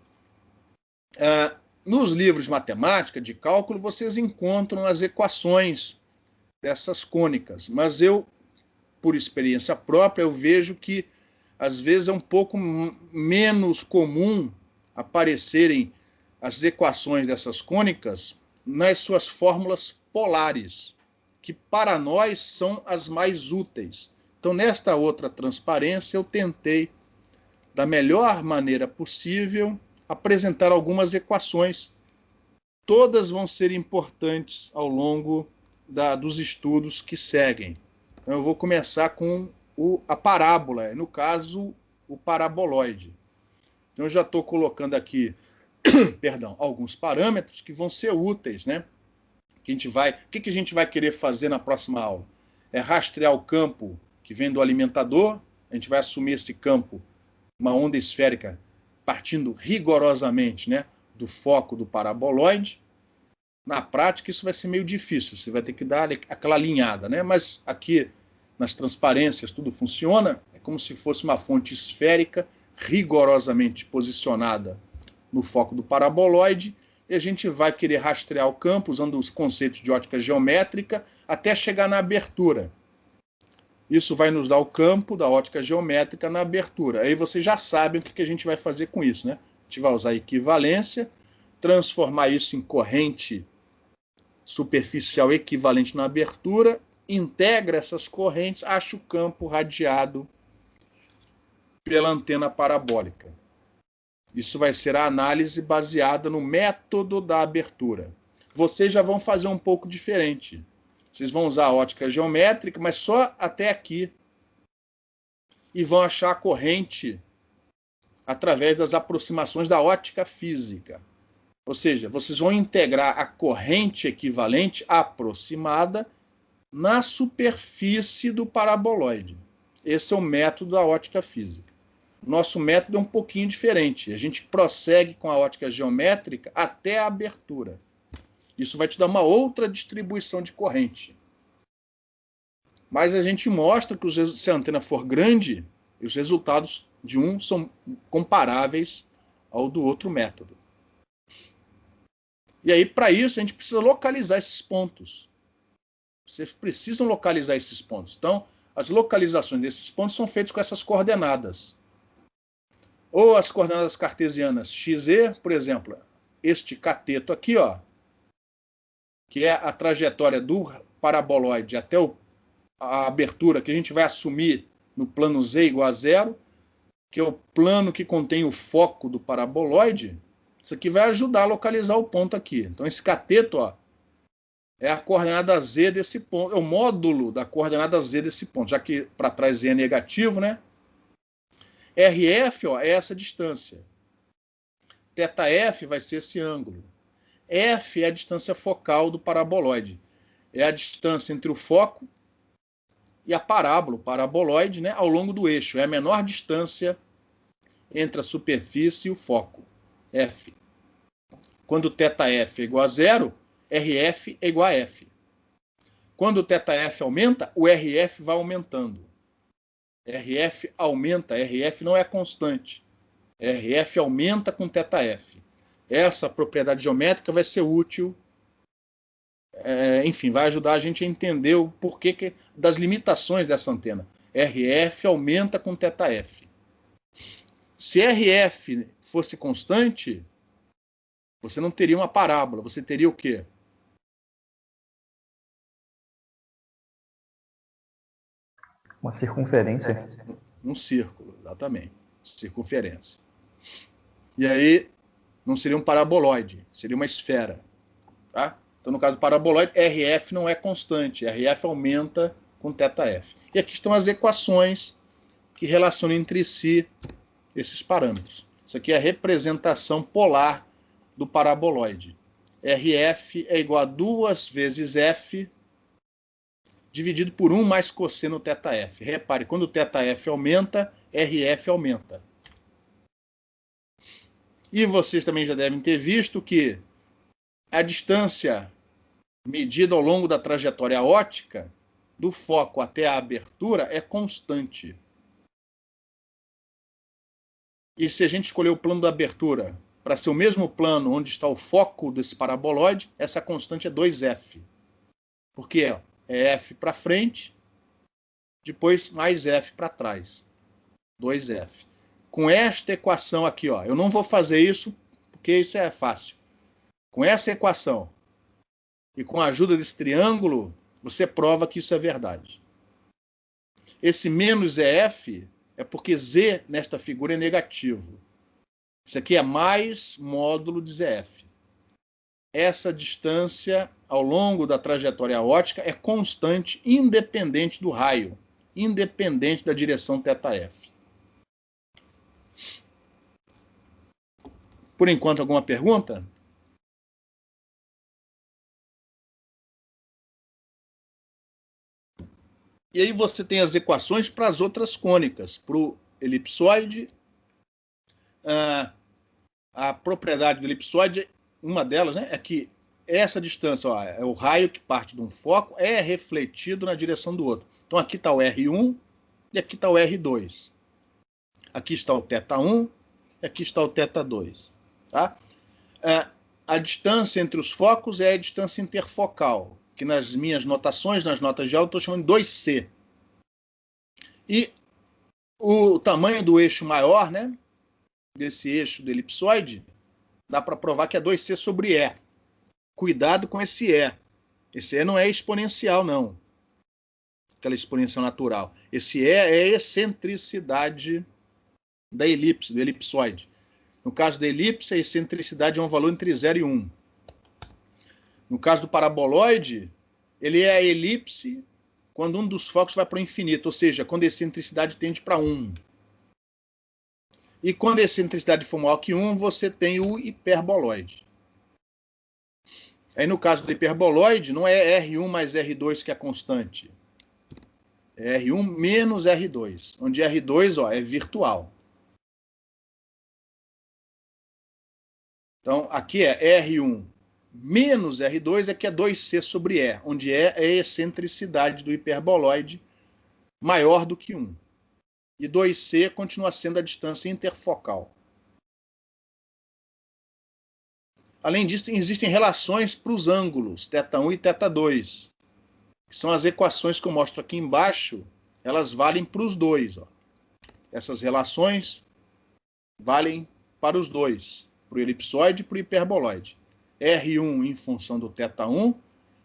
Nos livros de matemática, de cálculo, vocês encontram as equações dessas cônicas, mas eu, por experiência própria, eu vejo que às vezes é um pouco menos comum aparecerem as equações dessas cônicas nas suas fórmulas polares, que para nós são as mais úteis. Então, nesta outra transparência, eu tentei, da melhor maneira possível, apresentar algumas equações. Todas vão ser importantes ao longo dos estudos que seguem. Então, eu vou começar com a parábola, no caso, o paraboloide. Então, eu já estou colocando aqui, perdão, alguns parâmetros que vão ser úteis, né? O que a gente vai querer fazer na próxima aula? É rastrear o campo que vem do alimentador, a gente vai assumir esse campo, uma onda esférica, partindo rigorosamente, né, do foco do paraboloide. Na prática, isso vai ser meio difícil, você vai ter que dar aquela alinhada, né? Mas aqui, nas transparências, tudo funciona, é como se fosse uma fonte esférica, rigorosamente posicionada no foco do paraboloide, e a gente vai querer rastrear o campo usando os conceitos de ótica geométrica até chegar na abertura. Isso vai nos dar o campo da ótica geométrica na abertura. Aí vocês já sabem o que a gente vai fazer com isso, né? A gente vai usar equivalência, transformar isso em corrente superficial equivalente na abertura, integra essas correntes, acha o campo radiado pela antena parabólica. Isso vai ser a análise baseada no método da abertura. Vocês já vão fazer um pouco diferente. Vocês vão usar a ótica geométrica, mas só até aqui. E vão achar a corrente através das aproximações da ótica física. Ou seja, vocês vão integrar a corrente equivalente aproximada na superfície do paraboloide. Esse é o método da ótica física. Nosso método é um pouquinho diferente. A gente prossegue com a ótica geométrica até a abertura. Isso vai te dar uma outra distribuição de corrente. Mas a gente mostra que se a antena for grande, os resultados de um são comparáveis ao do outro método. E aí, para isso, a gente precisa localizar esses pontos. Vocês precisam localizar esses pontos. Então, as localizações desses pontos são feitas com essas coordenadas. Ou as coordenadas cartesianas XE, por exemplo, este cateto aqui, ó, que é a trajetória do paraboloide até a abertura, que a gente vai assumir no plano Z igual a 0, que é o plano que contém o foco do paraboloide. Isso aqui vai ajudar a localizar o ponto aqui. Então, esse cateto, ó, é a coordenada Z desse ponto, é o módulo da coordenada Z desse ponto, já que para trás Z é negativo, né? RF, ó, é essa distância. ΘF vai ser esse ângulo. F é a distância focal do paraboloide. É a distância entre o foco e a parábola, o paraboloide, né, ao longo do eixo. É a menor distância entre a superfície e o foco. F. Quando θF é igual a 0, RF é igual a F. Quando o θF aumenta, o RF vai aumentando. RF aumenta, RF não é constante. RF aumenta com θF. Essa propriedade geométrica vai ser útil, enfim, vai ajudar a gente a entender o porquê das limitações dessa antena. RF aumenta com θF. Se RF fosse constante, você não teria uma parábola, você teria o quê? Uma circunferência. Um círculo, exatamente. Circunferência. E aí, não seria um paraboloide, seria uma esfera. Tá? Então, no caso do paraboloide, RF não é constante, RF aumenta com θF. E aqui estão as equações que relacionam entre si esses parâmetros. Isso aqui é a representação polar do paraboloide. RF é igual a 2 vezes F dividido por 1 mais cosseno θF. Repare, quando o θF aumenta, RF aumenta. E vocês também já devem ter visto que a distância medida ao longo da trajetória óptica, do foco até a abertura, é constante. E se a gente escolher o plano da abertura para ser o mesmo plano onde está o foco desse paraboloide, essa constante é 2f. Porque é f para frente, depois mais f para trás. 2f. Com esta equação aqui, eu não vou fazer isso porque isso é fácil. Com essa equação e com a ajuda desse triângulo, você prova que isso é verdade. Esse menos EF é porque Z nesta figura é negativo. Isso aqui é mais módulo de ZF. Essa distância ao longo da trajetória óptica é constante, independente do raio, independente da direção θF. Por enquanto, alguma pergunta? E aí você tem as equações para as outras cônicas, para o elipsoide. A propriedade do elipsoide, uma delas, né, é que essa distância, é o raio que parte de um foco, é refletido na direção do outro. Então aqui está o R1 e aqui está o R2. Aqui está o θ1 e aqui está o θ2. Tá? A distância entre os focos é a distância interfocal, que nas minhas notações, nas notas de aula, eu estou chamando de 2C. E o tamanho do eixo maior, né, desse eixo do elipsoide, dá para provar que é 2C sobre E. Cuidado com esse E. Esse E não é exponencial, não. Aquela exponencial natural. Esse E é a excentricidade da elipse, do elipsoide. No caso da elipse, a excentricidade é um valor entre 0 e 1. No caso do paraboloide, ele é a elipse quando um dos focos vai para o infinito, ou seja, quando a excentricidade tende para 1. E quando a excentricidade for maior que 1, você tem o hiperboloide. Aí no caso do hiperboloide, não é R1 mais R2 que é constante. É R1 menos R2, onde R2 é virtual. Então, aqui é R1 menos R2 é que é 2C sobre E, onde E é a excentricidade do hiperboloide maior do que 1. E 2C continua sendo a distância interfocal. Além disso, existem relações para os ângulos, θ1 e θ2, que são as equações que eu mostro aqui embaixo, elas valem para os dois. Essas relações valem para os dois, para o elipsoide e para o hiperboloide. R1 em função do θ1,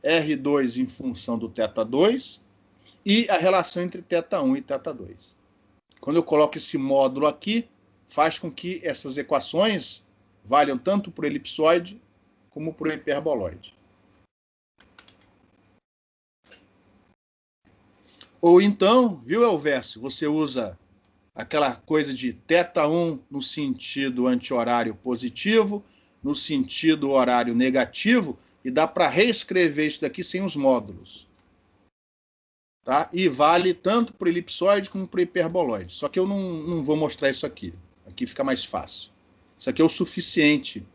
R2 em função do θ2, e a relação entre θ1 e θ2. Quando eu coloco esse módulo aqui, faz com que essas equações valham tanto para o elipsoide como para o hiperboloide. Ou então, viu, Elvésio, você usa aquela coisa de θ1 no sentido anti-horário positivo, no sentido horário negativo, e dá para reescrever isso daqui sem os módulos. Tá? E vale tanto para o elipsoide como para o hiperboloide. Só que eu não vou mostrar isso aqui. Aqui fica mais fácil. Isso aqui é o suficiente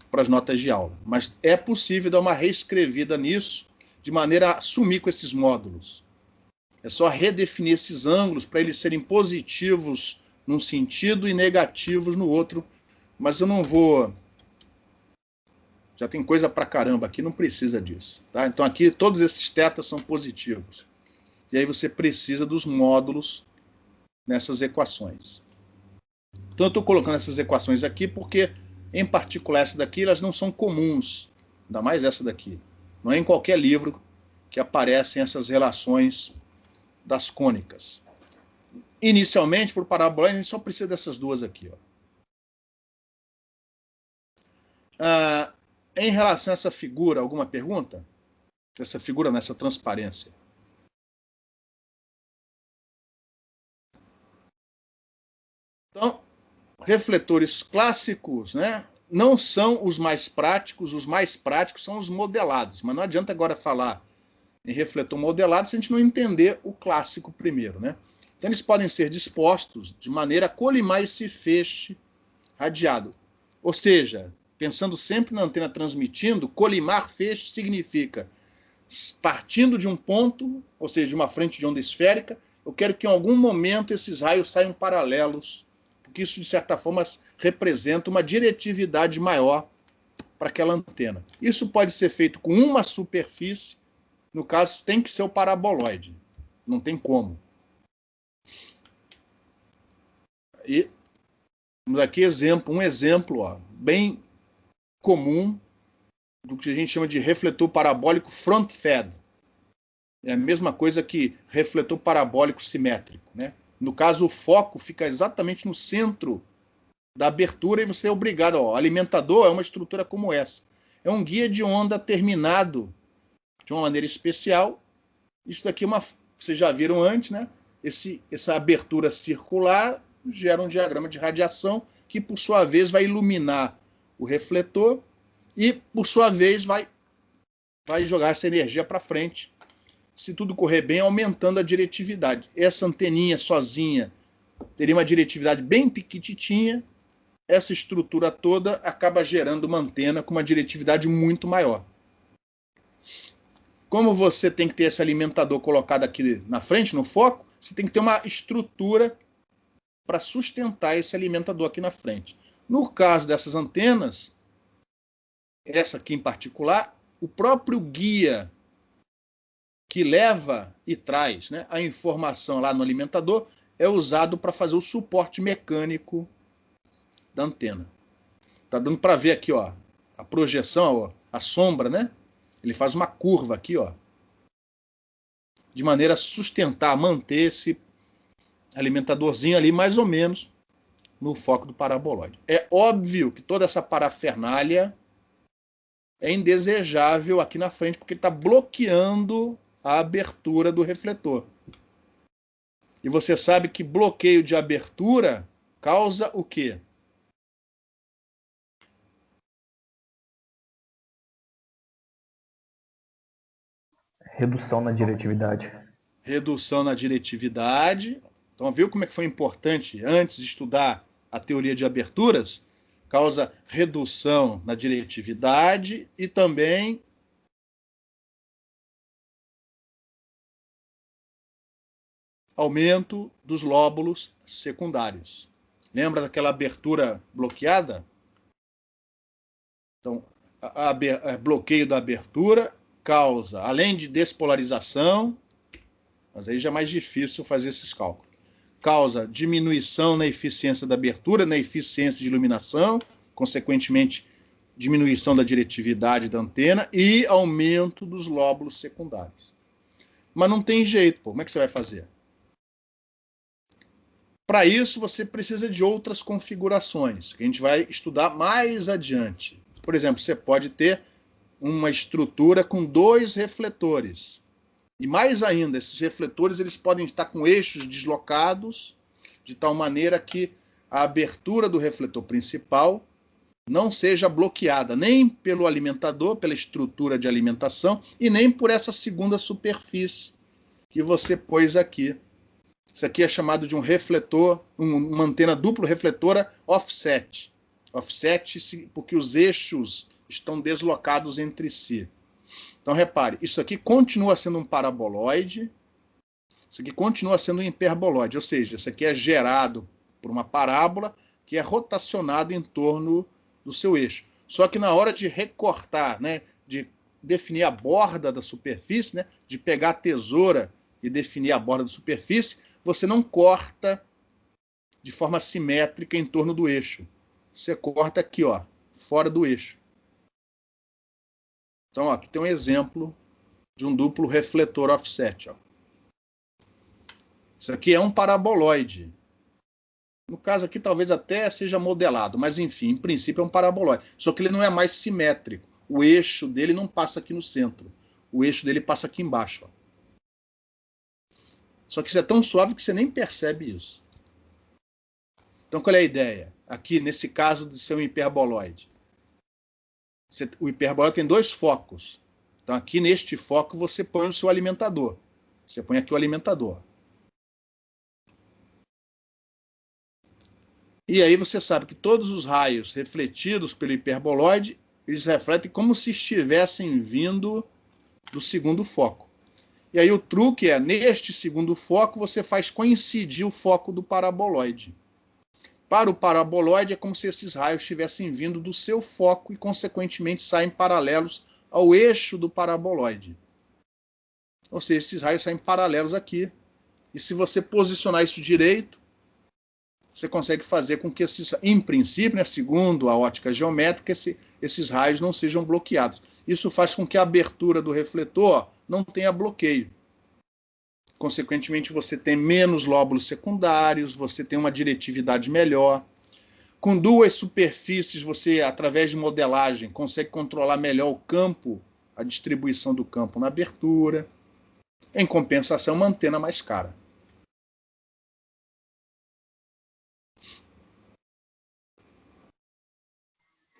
para as notas de aula. Mas é possível dar uma reescrevida nisso, de maneira a sumir com esses módulos. É só redefinir esses ângulos para eles serem positivos num sentido e negativos no outro. Mas eu não vou... Já tem coisa pra caramba aqui, não precisa disso. Tá? Então aqui todos esses tetas são positivos. E aí você precisa dos módulos nessas equações. Então eu estou colocando essas equações aqui porque, em particular essa daqui, elas não são comuns. Ainda mais essa daqui. Não é em qualquer livro que aparecem essas relações das cônicas. Inicialmente, para o paraboloide, a gente só precisa dessas duas aqui. Em relação a essa figura, alguma pergunta? Essa figura nessa transparência. Então, refletores clássicos, né, não são os mais práticos são os modelados. Mas não adianta agora falar em refletor modelado se a gente não entender o clássico primeiro. Né? Então, eles podem ser dispostos de maneira a colimar esse feixe radiado. Ou seja, pensando sempre na antena transmitindo, colimar feixe significa partindo de um ponto, ou seja, de uma frente de onda esférica, eu quero que em algum momento esses raios saiam paralelos, porque isso, de certa forma, representa uma diretividade maior para aquela antena. Isso pode ser feito com uma superfície, no caso, tem que ser o paraboloide. Não tem como. E temos aqui um exemplo bem comum do que a gente chama de refletor parabólico front-fed. É a mesma coisa que refletor parabólico simétrico, né? No caso, o foco fica exatamente no centro da abertura e você é obrigado. O alimentador é uma estrutura como essa. É um guia de onda terminado de uma maneira especial. Isso daqui vocês já viram antes, né? Essa abertura circular gera um diagrama de radiação que, por sua vez, vai iluminar o refletor e, por sua vez, vai jogar essa energia para frente, se tudo correr bem, aumentando a diretividade. Essa anteninha sozinha teria uma diretividade bem pequititinha, essa estrutura toda acaba gerando uma antena com uma diretividade muito maior. Como você tem que ter esse alimentador colocado aqui na frente, no foco, você tem que ter uma estrutura para sustentar esse alimentador aqui na frente. No caso dessas antenas, essa aqui em particular, o próprio guia que leva e traz, né, a informação lá no alimentador é usado para fazer o suporte mecânico da antena. Tá dando para ver aqui, ó, a projeção, a sombra, né? Ele faz uma curva aqui, ó, de maneira a sustentar, manter esse alimentadorzinho ali mais ou menos no foco do paraboloide. É óbvio que toda essa parafernália é indesejável aqui na frente, porque ele está bloqueando a abertura do refletor. E você sabe que bloqueio de abertura causa o quê? Redução na diretividade. Redução na diretividade. Então, viu como é que foi importante antes de estudar a teoria de aberturas? Causa redução na diretividade e também aumento dos lóbulos secundários. Lembra daquela abertura bloqueada? Então, bloqueio da abertura causa, além de despolarização, mas aí já é mais difícil fazer esses cálculos, causa diminuição na eficiência da abertura, na eficiência de iluminação, consequentemente, diminuição da diretividade da antena e aumento dos lóbulos secundários. Mas não tem jeito, pô. Como é que você vai fazer? Para isso, você precisa de outras configurações, que a gente vai estudar mais adiante. Por exemplo, você pode ter uma estrutura com 2 refletores. E mais ainda, esses refletores eles podem estar com eixos deslocados, de tal maneira que a abertura do refletor principal não seja bloqueada nem pelo alimentador, pela estrutura de alimentação, e nem por essa segunda superfície que você pôs aqui. Isso aqui é chamado de um refletor, uma antena duplo refletora offset. Offset porque os eixos estão deslocados entre si. Então, repare, isso aqui continua sendo um paraboloide, isso aqui continua sendo um hiperboloide, ou seja, isso aqui é gerado por uma parábola que é rotacionada em torno do seu eixo. Só que na hora de recortar, né, de definir a borda da superfície, né, de pegar a tesoura e definir a borda da superfície, você não corta de forma simétrica em torno do eixo. Você corta aqui, ó, fora do eixo. Então, ó, aqui tem um exemplo de um duplo refletor offset. Ó. Isso aqui é um paraboloide. No caso aqui, talvez até seja modelado, mas enfim, em princípio é um paraboloide. Só que ele não é mais simétrico. O eixo dele não passa aqui no centro. O eixo dele passa aqui embaixo. Ó. Só que isso é tão suave que você nem percebe isso. Então, qual é a ideia? Aqui, nesse caso de ser um hiperboloide. O hiperboloide tem 2 focos. Então, aqui neste foco, você põe o seu alimentador. Você põe aqui o alimentador. E aí você sabe que todos os raios refletidos pelo hiperboloide, eles refletem como se estivessem vindo do segundo foco. E aí o truque é, neste segundo foco, você faz coincidir o foco do paraboloide. Para o paraboloide, é como se esses raios estivessem vindo do seu foco e, consequentemente, saem paralelos ao eixo do paraboloide. Ou seja, esses raios saem paralelos aqui. E se você posicionar isso direito, você consegue fazer com que esses, em princípio, né, segundo a ótica geométrica, esses raios não sejam bloqueados. Isso faz com que a abertura do refletor não tenha bloqueio. Consequentemente, você tem menos lóbulos secundários, você tem uma diretividade melhor. Com duas superfícies, você, através de modelagem, consegue controlar melhor o campo, a distribuição do campo na abertura. Em compensação, uma antena mais cara.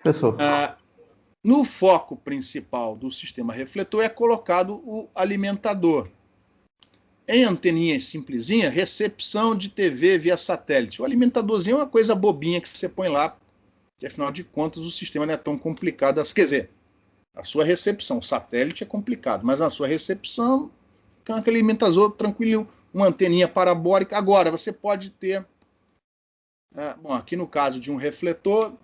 Professor. No foco principal do sistema refletor é colocado o alimentador. Em anteninhas simplesinha, recepção de TV via satélite. O alimentadorzinho é uma coisa bobinha que você põe lá, que afinal de contas o sistema não é tão complicado. Quer dizer, a sua recepção, o satélite é complicado, mas a sua recepção, com aquele alimentador tranquilo, uma anteninha parabólica. Agora, você pode ter, bom, aqui no caso de um refletor,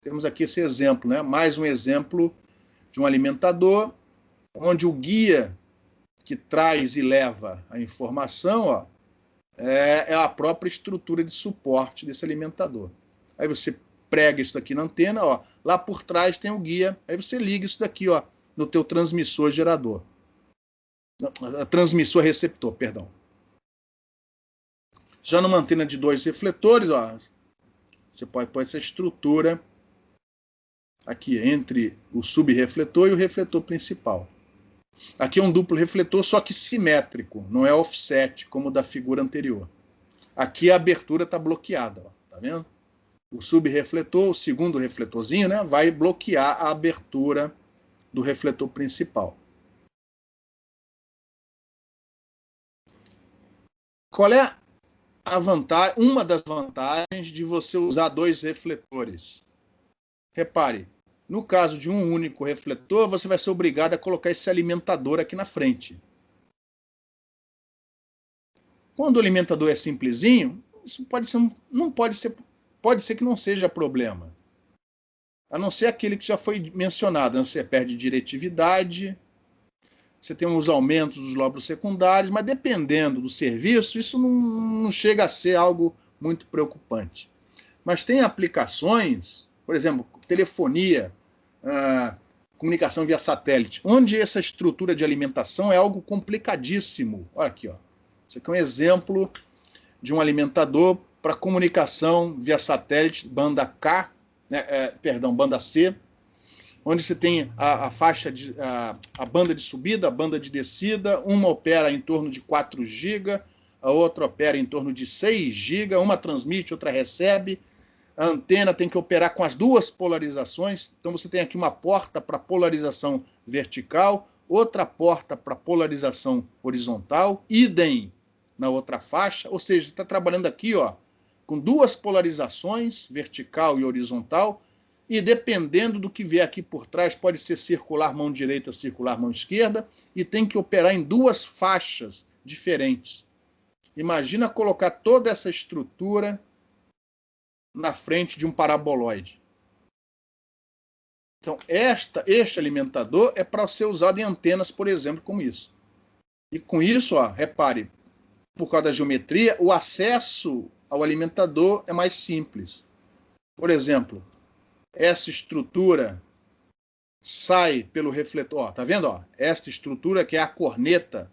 temos aqui esse exemplo, né? Mais um exemplo de um alimentador, onde o guia que traz e leva a informação, ó, é a própria estrutura de suporte desse alimentador. Aí você prega isso daqui na antena, ó, lá por trás tem o guia, aí você liga isso daqui, ó, no teu transmissor gerador. Transmissor receptor, perdão. Já numa antena de 2 refletores, ó, você pode pôr essa estrutura aqui entre o subrefletor e o refletor principal. Aqui é um duplo refletor, só que simétrico, não é offset como o da figura anterior. Aqui a abertura está bloqueada, ó, tá vendo? O subrefletor, o segundo refletorzinho, né, vai bloquear a abertura do refletor principal. Qual é a vantagem? Uma das vantagens de você usar 2 refletores. Repare, no caso de um único refletor, você vai ser obrigado a colocar esse alimentador aqui na frente. Quando o alimentador é simplesinho, isso pode ser que não seja problema. A não ser aquele que já foi mencionado, você perde diretividade, você tem uns aumentos dos lóbulos secundários, mas dependendo do serviço, isso não chega a ser algo muito preocupante. Mas tem aplicações, por exemplo, telefonia, comunicação via satélite, onde essa estrutura de alimentação é algo complicadíssimo. Olha aqui, ó. Isso aqui é um exemplo de um alimentador para comunicação via satélite, banda K, banda C, onde você tem a faixa a banda de subida, a banda de descida, uma opera em torno de 4 GB, a outra opera em torno de 6 GB, uma transmite, outra recebe. A antena tem que operar com as duas polarizações, então você tem aqui uma porta para polarização vertical, outra porta para polarização horizontal, idem na outra faixa, ou seja, você está trabalhando aqui, ó, com duas polarizações, vertical e horizontal, e dependendo do que vier aqui por trás, pode ser circular mão direita, circular mão esquerda, e tem que operar em duas faixas diferentes. Imagina colocar toda essa estrutura na frente de um paraboloide. Então, este alimentador é para ser usado em antenas, por exemplo, como isso. E com isso, ó, repare, por causa da geometria, o acesso ao alimentador é mais simples. Por exemplo, essa estrutura sai pelo refletor. Ó, tá vendo? Ó? Esta estrutura que é a corneta,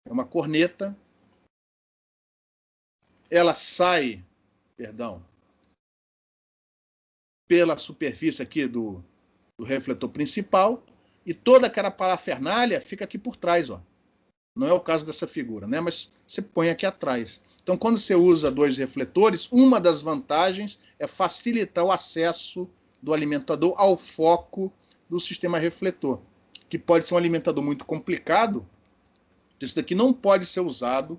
é uma corneta, ela sai, pela superfície aqui do refletor principal, e toda aquela parafernália fica aqui por trás, ó. Não é o caso dessa figura, né? Mas você põe aqui atrás. Então, quando você usa 2 refletores, uma das vantagens é facilitar o acesso do alimentador ao foco do sistema refletor, que pode ser um alimentador muito complicado. Isso daqui não pode ser usado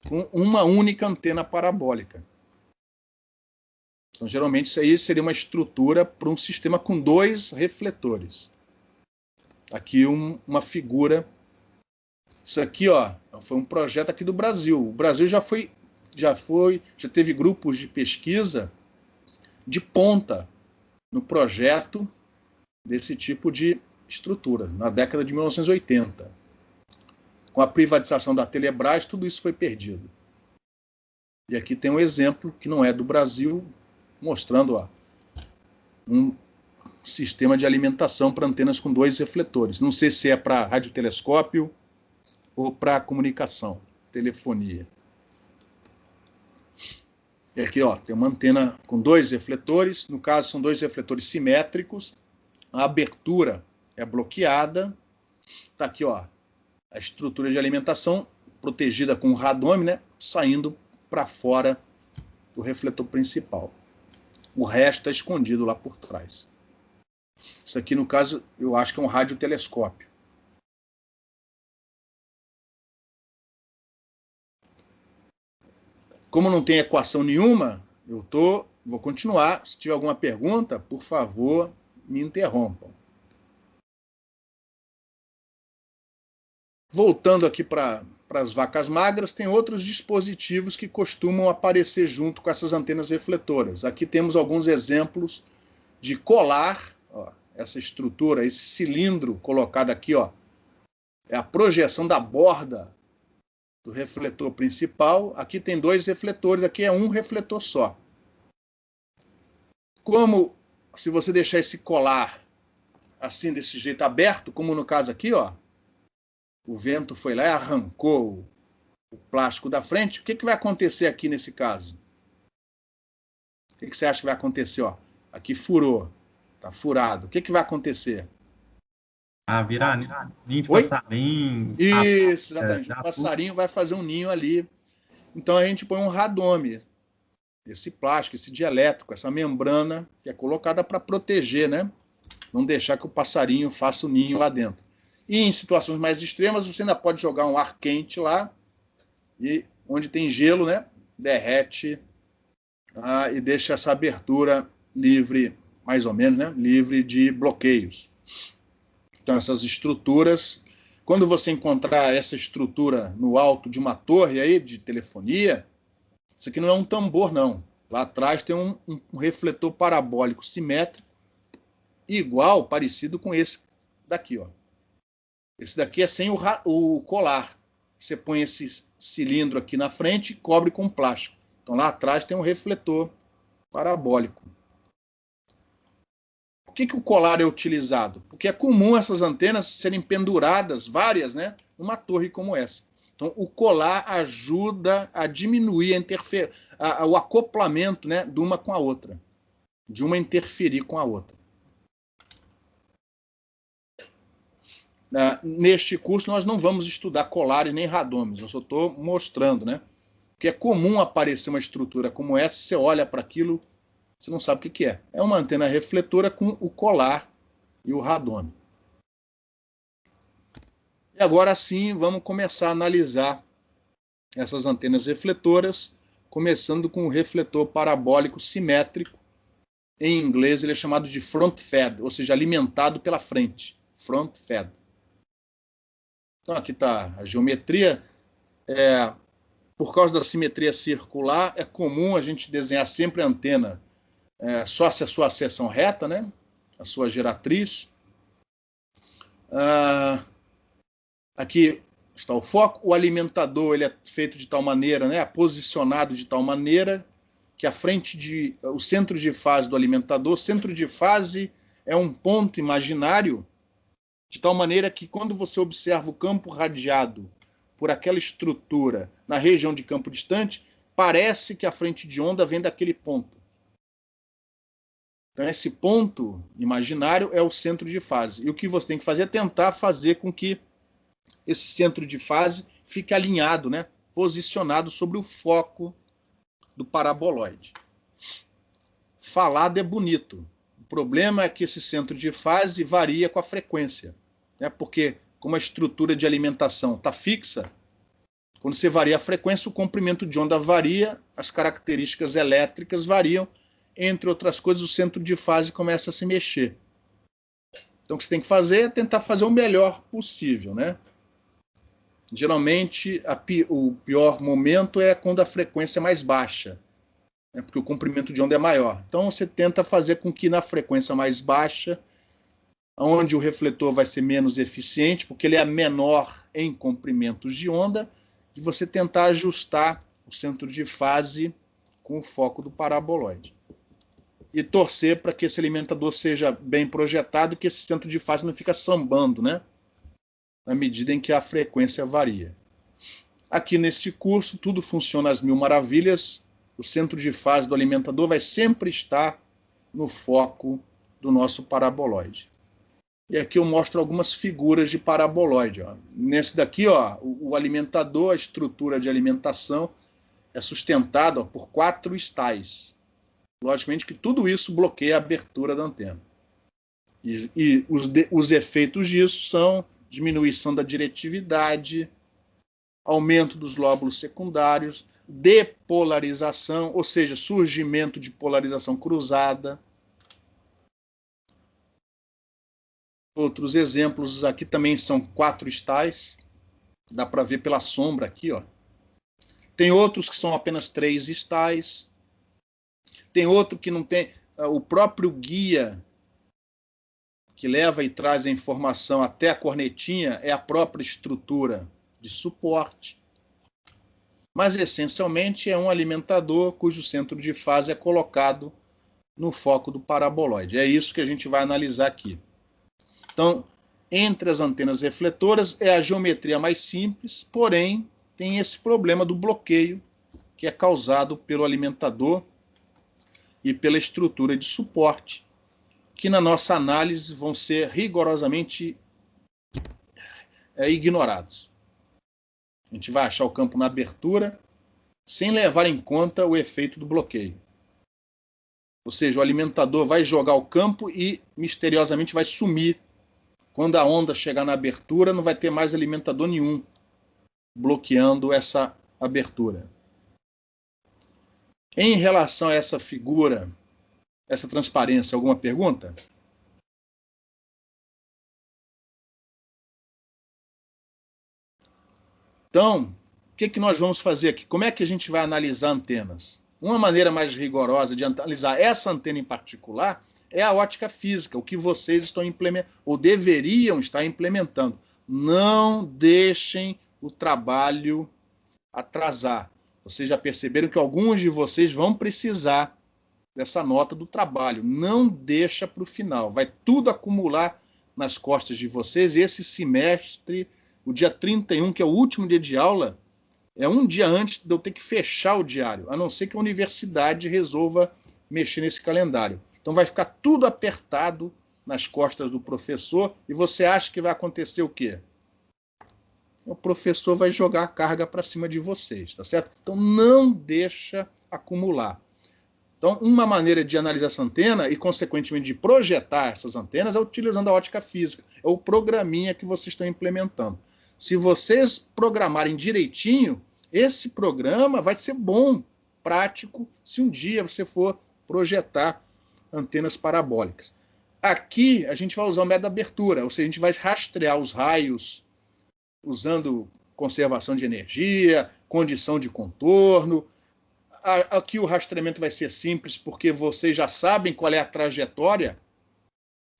com uma única antena parabólica. Então, geralmente, isso aí seria uma estrutura para um sistema com 2 refletores. Aqui uma figura. Isso aqui, ó, foi um projeto aqui do Brasil. O Brasil já foi já teve grupos de pesquisa de ponta no projeto desse tipo de estrutura, na década de 1980. Com a privatização da Telebrás, tudo isso foi perdido. E aqui tem um exemplo, que não é do Brasil, mostrando um sistema de alimentação para antenas com 2 refletores. Não sei se é para radiotelescópio ou para comunicação, telefonia. E aqui tem uma antena com 2 refletores, no caso são 2 refletores simétricos, a abertura é bloqueada, está aqui a estrutura de alimentação protegida com um radome, né, saindo para fora do refletor principal. O resto está escondido lá por trás. Isso aqui, no caso, eu acho que é um radiotelescópio. Como não tem equação nenhuma, vou continuar. Se tiver alguma pergunta, por favor, me interrompam. Voltando aqui para as vacas magras, tem outros dispositivos que costumam aparecer junto com essas antenas refletoras. Aqui temos alguns exemplos de colar, essa estrutura, esse cilindro colocado aqui, é a projeção da borda do refletor principal. Aqui tem 2 refletores, aqui é um refletor só. Como se você deixar esse colar assim, desse jeito aberto, como no caso aqui, o vento foi lá e arrancou o plástico da frente, o que vai acontecer aqui nesse caso? O que você acha que vai acontecer? Aqui furou, está furado. O que vai acontecer? Virar ninho de passarinho. Isso, exatamente. O passarinho vai fazer um ninho ali. Então a gente põe um radome, esse plástico, esse dielétrico, essa membrana que é colocada para proteger, né? Não deixar que o passarinho faça o ninho lá dentro. E em situações mais extremas, você ainda pode jogar um ar quente lá, e onde tem gelo, né? Derrete e deixa essa abertura livre, mais ou menos, né? Livre de bloqueios. Então, essas estruturas, quando você encontrar essa estrutura no alto de uma torre aí de telefonia, isso aqui não é um tambor, não. Lá atrás tem um refletor parabólico simétrico, igual, parecido com esse daqui, Esse daqui é sem o colar. Você põe esse cilindro aqui na frente e cobre com plástico. Então lá atrás tem um refletor parabólico. Por que o colar é utilizado? Porque é comum essas antenas serem penduradas, várias, né, numa torre como essa. Então o colar ajuda a diminuir o acoplamento, né, de uma com a outra. De uma interferir com a outra. Neste curso nós não vamos estudar colares nem radomes, eu só estou mostrando, né? Que é comum aparecer uma estrutura como essa, você olha para aquilo, você não sabe o que é. É uma antena refletora com o colar e o radome. E agora sim, vamos começar a analisar essas antenas refletoras, começando com o refletor parabólico simétrico. Em inglês ele é chamado de front-fed, ou seja, alimentado pela frente. Front-fed. Então aqui está a geometria. Por causa da simetria circular, é comum a gente desenhar sempre a antena só se a sua seção reta, né? A sua geratriz. Aqui está o foco. O alimentador ele é feito de tal maneira, né? Posicionado de tal maneira que o centro de fase do alimentador, o centro de fase é um ponto imaginário, de tal maneira que quando você observa o campo radiado por aquela estrutura na região de campo distante, parece que a frente de onda vem daquele ponto. Então esse ponto imaginário é o centro de fase. E o que você tem que fazer é tentar fazer com que esse centro de fase fique alinhado, né? Posicionado sobre o foco do paraboloide. Falado é bonito. O problema é que esse centro de fase varia com a frequência, né? Porque como a estrutura de alimentação está fixa, quando você varia a frequência, o comprimento de onda varia, as características elétricas variam, entre outras coisas, o centro de fase começa a se mexer. Então o que você tem que fazer é tentar fazer o melhor possível, né? Geralmente, o pior momento é quando a frequência é mais baixa, né, porque o comprimento de onda é maior. Então, você tenta fazer com que na frequência mais baixa, onde o refletor vai ser menos eficiente, porque ele é menor em comprimentos de onda, de você tentar ajustar o centro de fase com o foco do paraboloide. E torcer para que esse alimentador seja bem projetado e que esse centro de fase não fique sambando, né? Na medida em que a frequência varia. Aqui nesse curso, tudo funciona às mil maravilhas. O centro de fase do alimentador vai sempre estar no foco do nosso paraboloide. E aqui eu mostro algumas figuras de paraboloide. Ó. Nesse daqui, ó, o alimentador, a estrutura de alimentação, é sustentada por 4 estais. Logicamente que tudo isso bloqueia a abertura da antena. E os efeitos disso são diminuição da diretividade, aumento dos lóbulos secundários, depolarização, ou seja, surgimento de polarização cruzada. Outros exemplos aqui também são 4 estais, dá para ver pela sombra aqui, ó. Tem outros que são apenas 3 estais. Tem outro que não tem. O próprio guia que leva e traz a informação até a cornetinha é a própria estrutura de suporte. Mas, essencialmente, é um alimentador cujo centro de fase é colocado no foco do paraboloide. É isso que a gente vai analisar aqui. Então, entre as antenas refletoras é a geometria mais simples, porém, tem esse problema do bloqueio que é causado pelo alimentador e pela estrutura de suporte, que na nossa análise vão ser rigorosamente ignorados. A gente vai achar o campo na abertura sem levar em conta o efeito do bloqueio. Ou seja, o alimentador vai jogar o campo e misteriosamente vai sumir. Quando a onda chegar na abertura, não vai ter mais alimentador nenhum bloqueando essa abertura. Em relação a essa figura, essa transparência, alguma pergunta? Então, o que nós vamos fazer aqui? Como é que a gente vai analisar antenas? Uma maneira mais rigorosa de analisar essa antena em particular é a ótica física, o que vocês estão implementando, ou deveriam estar implementando. Não deixem o trabalho atrasar. Vocês já perceberam que alguns de vocês vão precisar dessa nota do trabalho. Não deixa para o final. Vai tudo acumular nas costas de vocês. E esse semestre, o dia 31, que é o último dia de aula, é um dia antes de eu ter que fechar o diário, a não ser que a universidade resolva mexer nesse calendário. Então vai ficar tudo apertado nas costas do professor e você acha que vai acontecer o quê? O professor vai jogar a carga para cima de vocês, tá certo? Então não deixa acumular. Então, uma maneira de analisar essa antena e, consequentemente, de projetar essas antenas é utilizando a ótica física. É o programinha que vocês estão implementando. Se vocês programarem direitinho, esse programa vai ser bom, prático, se um dia você for projetar antenas parabólicas. Aqui, a gente vai usar o método de abertura, ou seja, a gente vai rastrear os raios usando conservação de energia, condição de contorno. Aqui o rastreamento vai ser simples, porque vocês já sabem qual é a trajetória.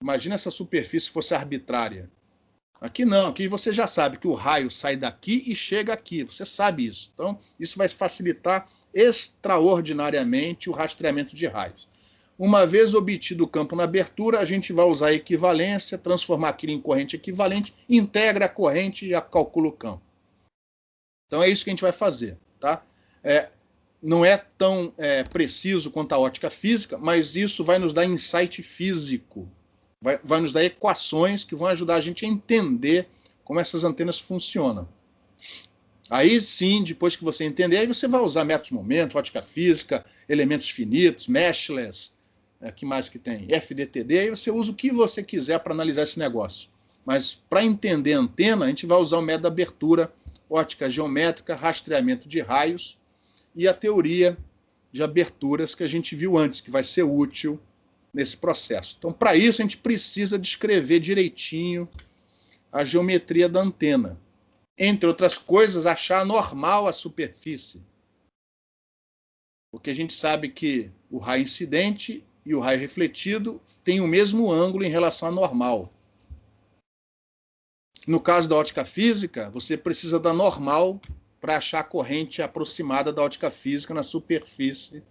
Imagina se a superfície fosse arbitrária. Aqui não, aqui você já sabe que o raio sai daqui e chega aqui, você sabe isso. Então, isso vai facilitar extraordinariamente o rastreamento de raios. Uma vez obtido o campo na abertura, a gente vai usar a equivalência, transformar aquilo em corrente equivalente, integra a corrente e calcula o campo. Então é isso que a gente vai fazer. Tá? Não é tão preciso quanto a ótica física, mas isso vai nos dar insight físico, vai nos dar equações que vão ajudar a gente a entender como essas antenas funcionam. Aí sim, depois que você entender, aí você vai usar métodos de momento, ótica física, elementos finitos, meshless, que mais que tem? FDTD, aí você usa o que você quiser para analisar esse negócio. Mas para entender a antena, a gente vai usar o método de abertura, ótica geométrica, rastreamento de raios e a teoria de aberturas que a gente viu antes, que vai ser útil nesse processo. Então, para isso, a gente precisa descrever direitinho a geometria da antena. entre outras coisas, achar normal a superfície. Porque a gente sabe que o raio incidente e o raio refletido têm o mesmo ângulo em relação à normal. No caso da ótica física, você precisa da normal para achar a corrente aproximada da ótica física na superfície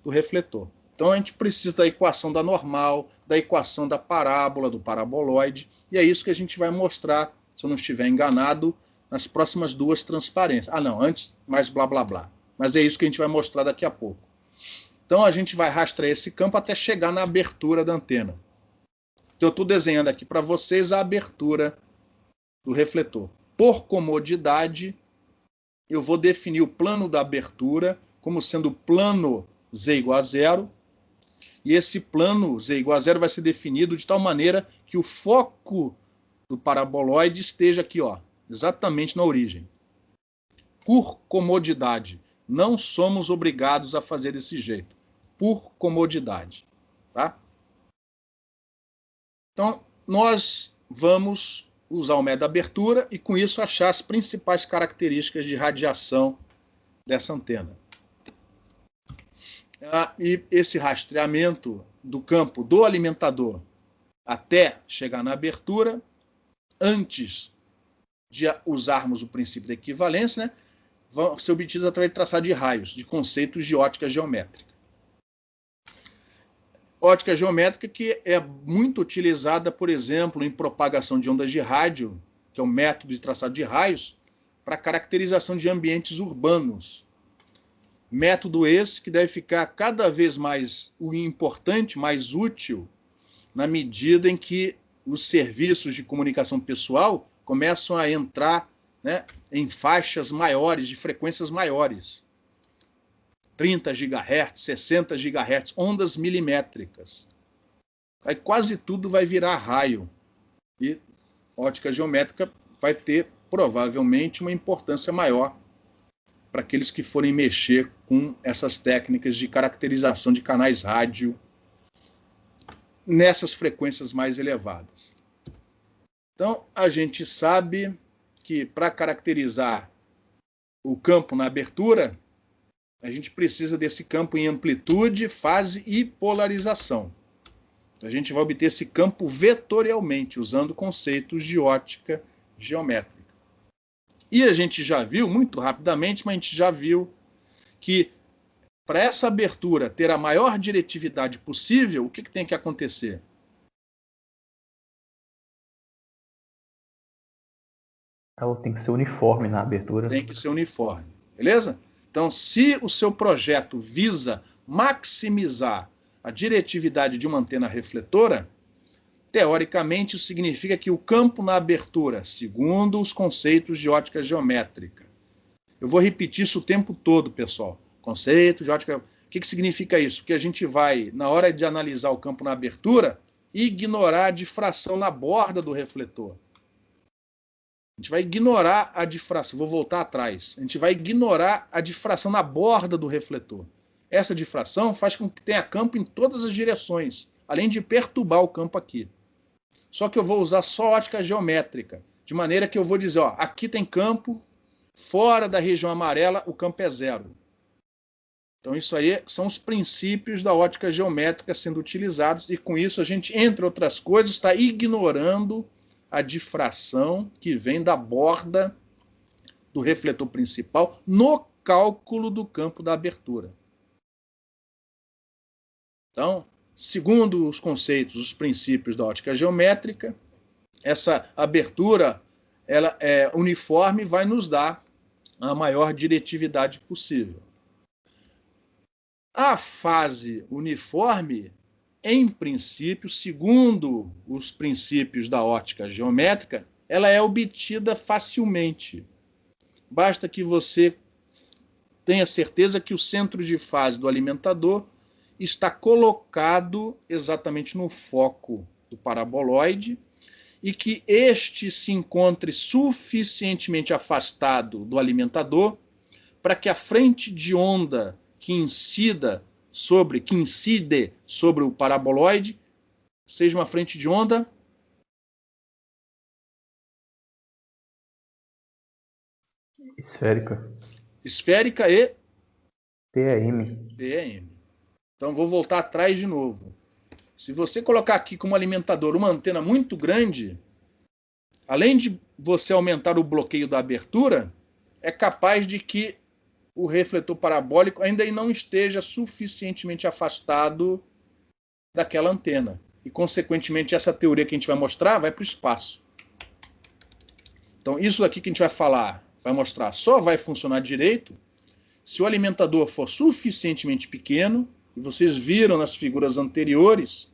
do refletor. Então a gente precisa da equação da normal, da equação da parábola, do paraboloide, e é isso que a gente vai mostrar, se eu não estiver enganado, nas próximas 2 transparências. Ah, não, antes, mais blá blá blá. Mas é isso que a gente vai mostrar daqui a pouco. Então a gente vai rastrear esse campo até chegar na abertura da antena. Então eu estou desenhando aqui para vocês a abertura do refletor. Por comodidade, eu vou definir o plano da abertura como sendo o plano Z igual a 0, e esse plano Z igual a 0 vai ser definido de tal maneira que o foco do paraboloide esteja aqui, ó, exatamente na origem. Por comodidade, não somos obrigados a fazer desse jeito. Por comodidade. Tá? Então, nós vamos usar o método da abertura e, com isso, achar as principais características de radiação dessa antena. E esse rastreamento do campo do alimentador até chegar na abertura, antes de usarmos o princípio da equivalência, né, vão ser obtidos através de traçado de raios, de conceitos de ótica geométrica. Ótica geométrica que é muito utilizada, por exemplo, em propagação de ondas de rádio, que é um método de traçado de raios, para caracterização de ambientes urbanos. Método esse que deve ficar cada vez mais importante, mais útil, na medida em que os serviços de comunicação pessoal começam a entrar, né, em faixas maiores, de frequências maiores. 30 GHz, 60 GHz, ondas milimétricas. Aí quase tudo vai virar raio. E ótica geométrica vai ter, provavelmente, uma importância maior para aqueles que forem mexer com essas técnicas de caracterização de canais rádio nessas frequências mais elevadas. Então, a gente sabe que para caracterizar o campo na abertura, a gente precisa desse campo em amplitude, fase e polarização. Então, a gente vai obter esse campo vetorialmente, usando conceitos de ótica geométrica. E a gente já viu, muito rapidamente, mas a gente já viu que para essa abertura ter a maior diretividade possível, o que tem que acontecer? Ela tem que ser uniforme na abertura. Tem que ser uniforme, beleza? Então, se o seu projeto visa maximizar a diretividade de uma antena refletora, teoricamente isso significa que o campo na abertura, segundo os conceitos de ótica geométrica, eu vou repetir isso o tempo todo, pessoal. Conceito de ótica... O que significa isso? Que a gente vai, na hora de analisar o campo na abertura, ignorar a difração na borda do refletor. A gente vai ignorar a difração. Vou voltar atrás. A gente vai ignorar a difração na borda do refletor. Essa difração faz com que tenha campo em todas as direções, além de perturbar o campo aqui. Só que eu vou usar só ótica geométrica, de maneira que eu vou dizer, ó, aqui tem campo, fora da região amarela o campo é 0. Então isso aí são os princípios da ótica geométrica sendo utilizados, e com isso a gente, entre outras coisas, está ignorando a difração que vem da borda do refletor principal no cálculo do campo da abertura. Então, segundo os conceitos, os princípios da ótica geométrica, essa abertura ela é uniforme e vai nos dar a maior diretividade possível. A fase uniforme, em princípio, segundo os princípios da ótica geométrica, ela é obtida facilmente. Basta que você tenha certeza que o centro de fase do alimentador está colocado exatamente no foco do paraboloide e que este se encontre suficientemente afastado do alimentador para que a frente de onda que incide sobre o paraboloide seja uma frente de onda Esférica. Esférica e TEM. TEM. Então, vou voltar atrás de novo. Se você colocar aqui como alimentador uma antena muito grande, além de você aumentar o bloqueio da abertura, é capaz de que o refletor parabólico ainda não esteja suficientemente afastado daquela antena. E, consequentemente, essa teoria que a gente vai mostrar vai para o espaço. Então, isso aqui que a gente vai falar, vai mostrar, só vai funcionar direito se o alimentador for suficientemente pequeno, e vocês viram nas figuras anteriores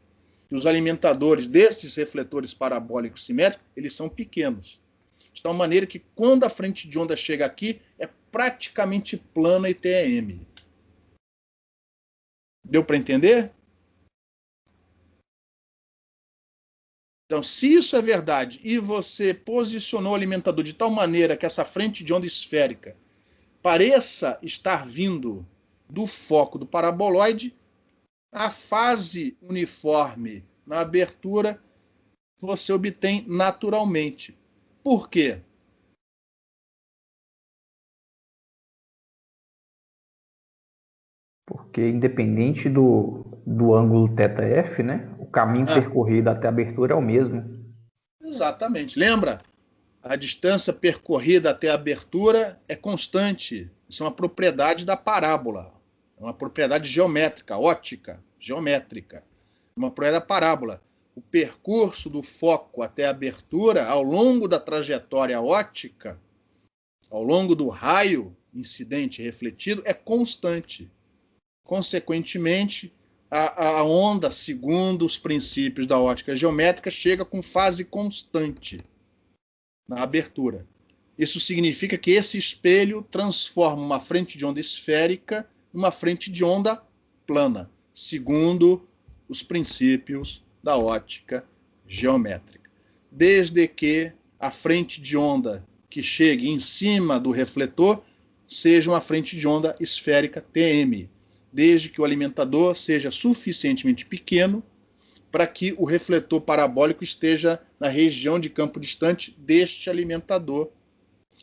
que os alimentadores desses refletores parabólicos simétricos, eles são pequenos. De tal maneira que quando a frente de onda chega aqui, é praticamente plana e TEM. Deu para entender? Então, se isso é verdade e você posicionou o alimentador de tal maneira que essa frente de onda esférica pareça estar vindo do foco do paraboloide, a fase uniforme na abertura você obtém naturalmente. Por quê? Porque independente do ângulo θF, né? O caminho percorrido até a abertura é o mesmo. Exatamente. Lembra? A distância percorrida até a abertura é constante. Isso é uma propriedade da parábola. É uma propriedade geométrica, ótica, geométrica. Uma propriedade da parábola. O percurso do foco até a abertura, ao longo da trajetória ótica, ao longo do raio incidente refletido, é constante. Consequentemente, a onda, segundo os princípios da ótica geométrica, chega com fase constante na abertura. Isso significa que esse espelho transforma uma frente de onda esférica numa frente de onda plana, segundo os princípios da ótica geométrica. Desde que a frente de onda que chegue em cima do refletor seja uma frente de onda esférica TM, desde que o alimentador seja suficientemente pequeno para que o refletor parabólico esteja na região de campo distante deste alimentador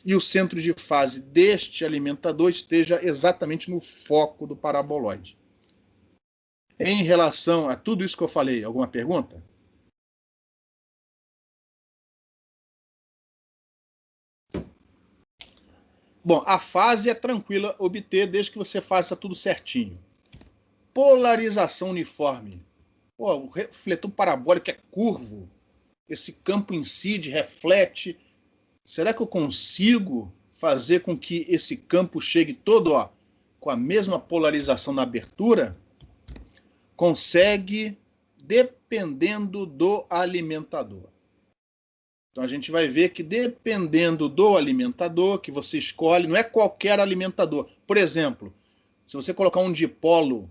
e o centro de fase deste alimentador esteja exatamente no foco do paraboloide. Em relação a tudo isso que eu falei, alguma pergunta? Bom, a fase é tranquila obter desde que você faça tudo certinho. Polarização uniforme. Pô, o refletor parabólico é curvo. Esse campo incide, reflete. Será que eu consigo fazer com que esse campo chegue todo com a mesma polarização na abertura? Consegue, dependendo do alimentador. Então a gente vai ver que dependendo do alimentador que você escolhe, não é qualquer alimentador. Por exemplo, se você colocar um dipolo,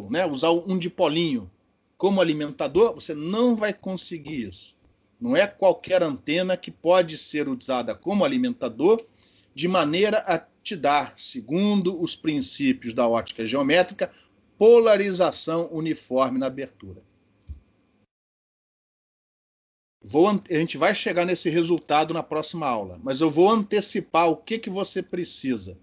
né, usar um dipolinho como alimentador, você não vai conseguir isso. Não é qualquer antena que pode ser usada como alimentador de maneira a te dar, segundo os princípios da ótica geométrica, polarização uniforme na abertura. A gente vai chegar nesse resultado na próxima aula, mas eu vou antecipar o que você precisa.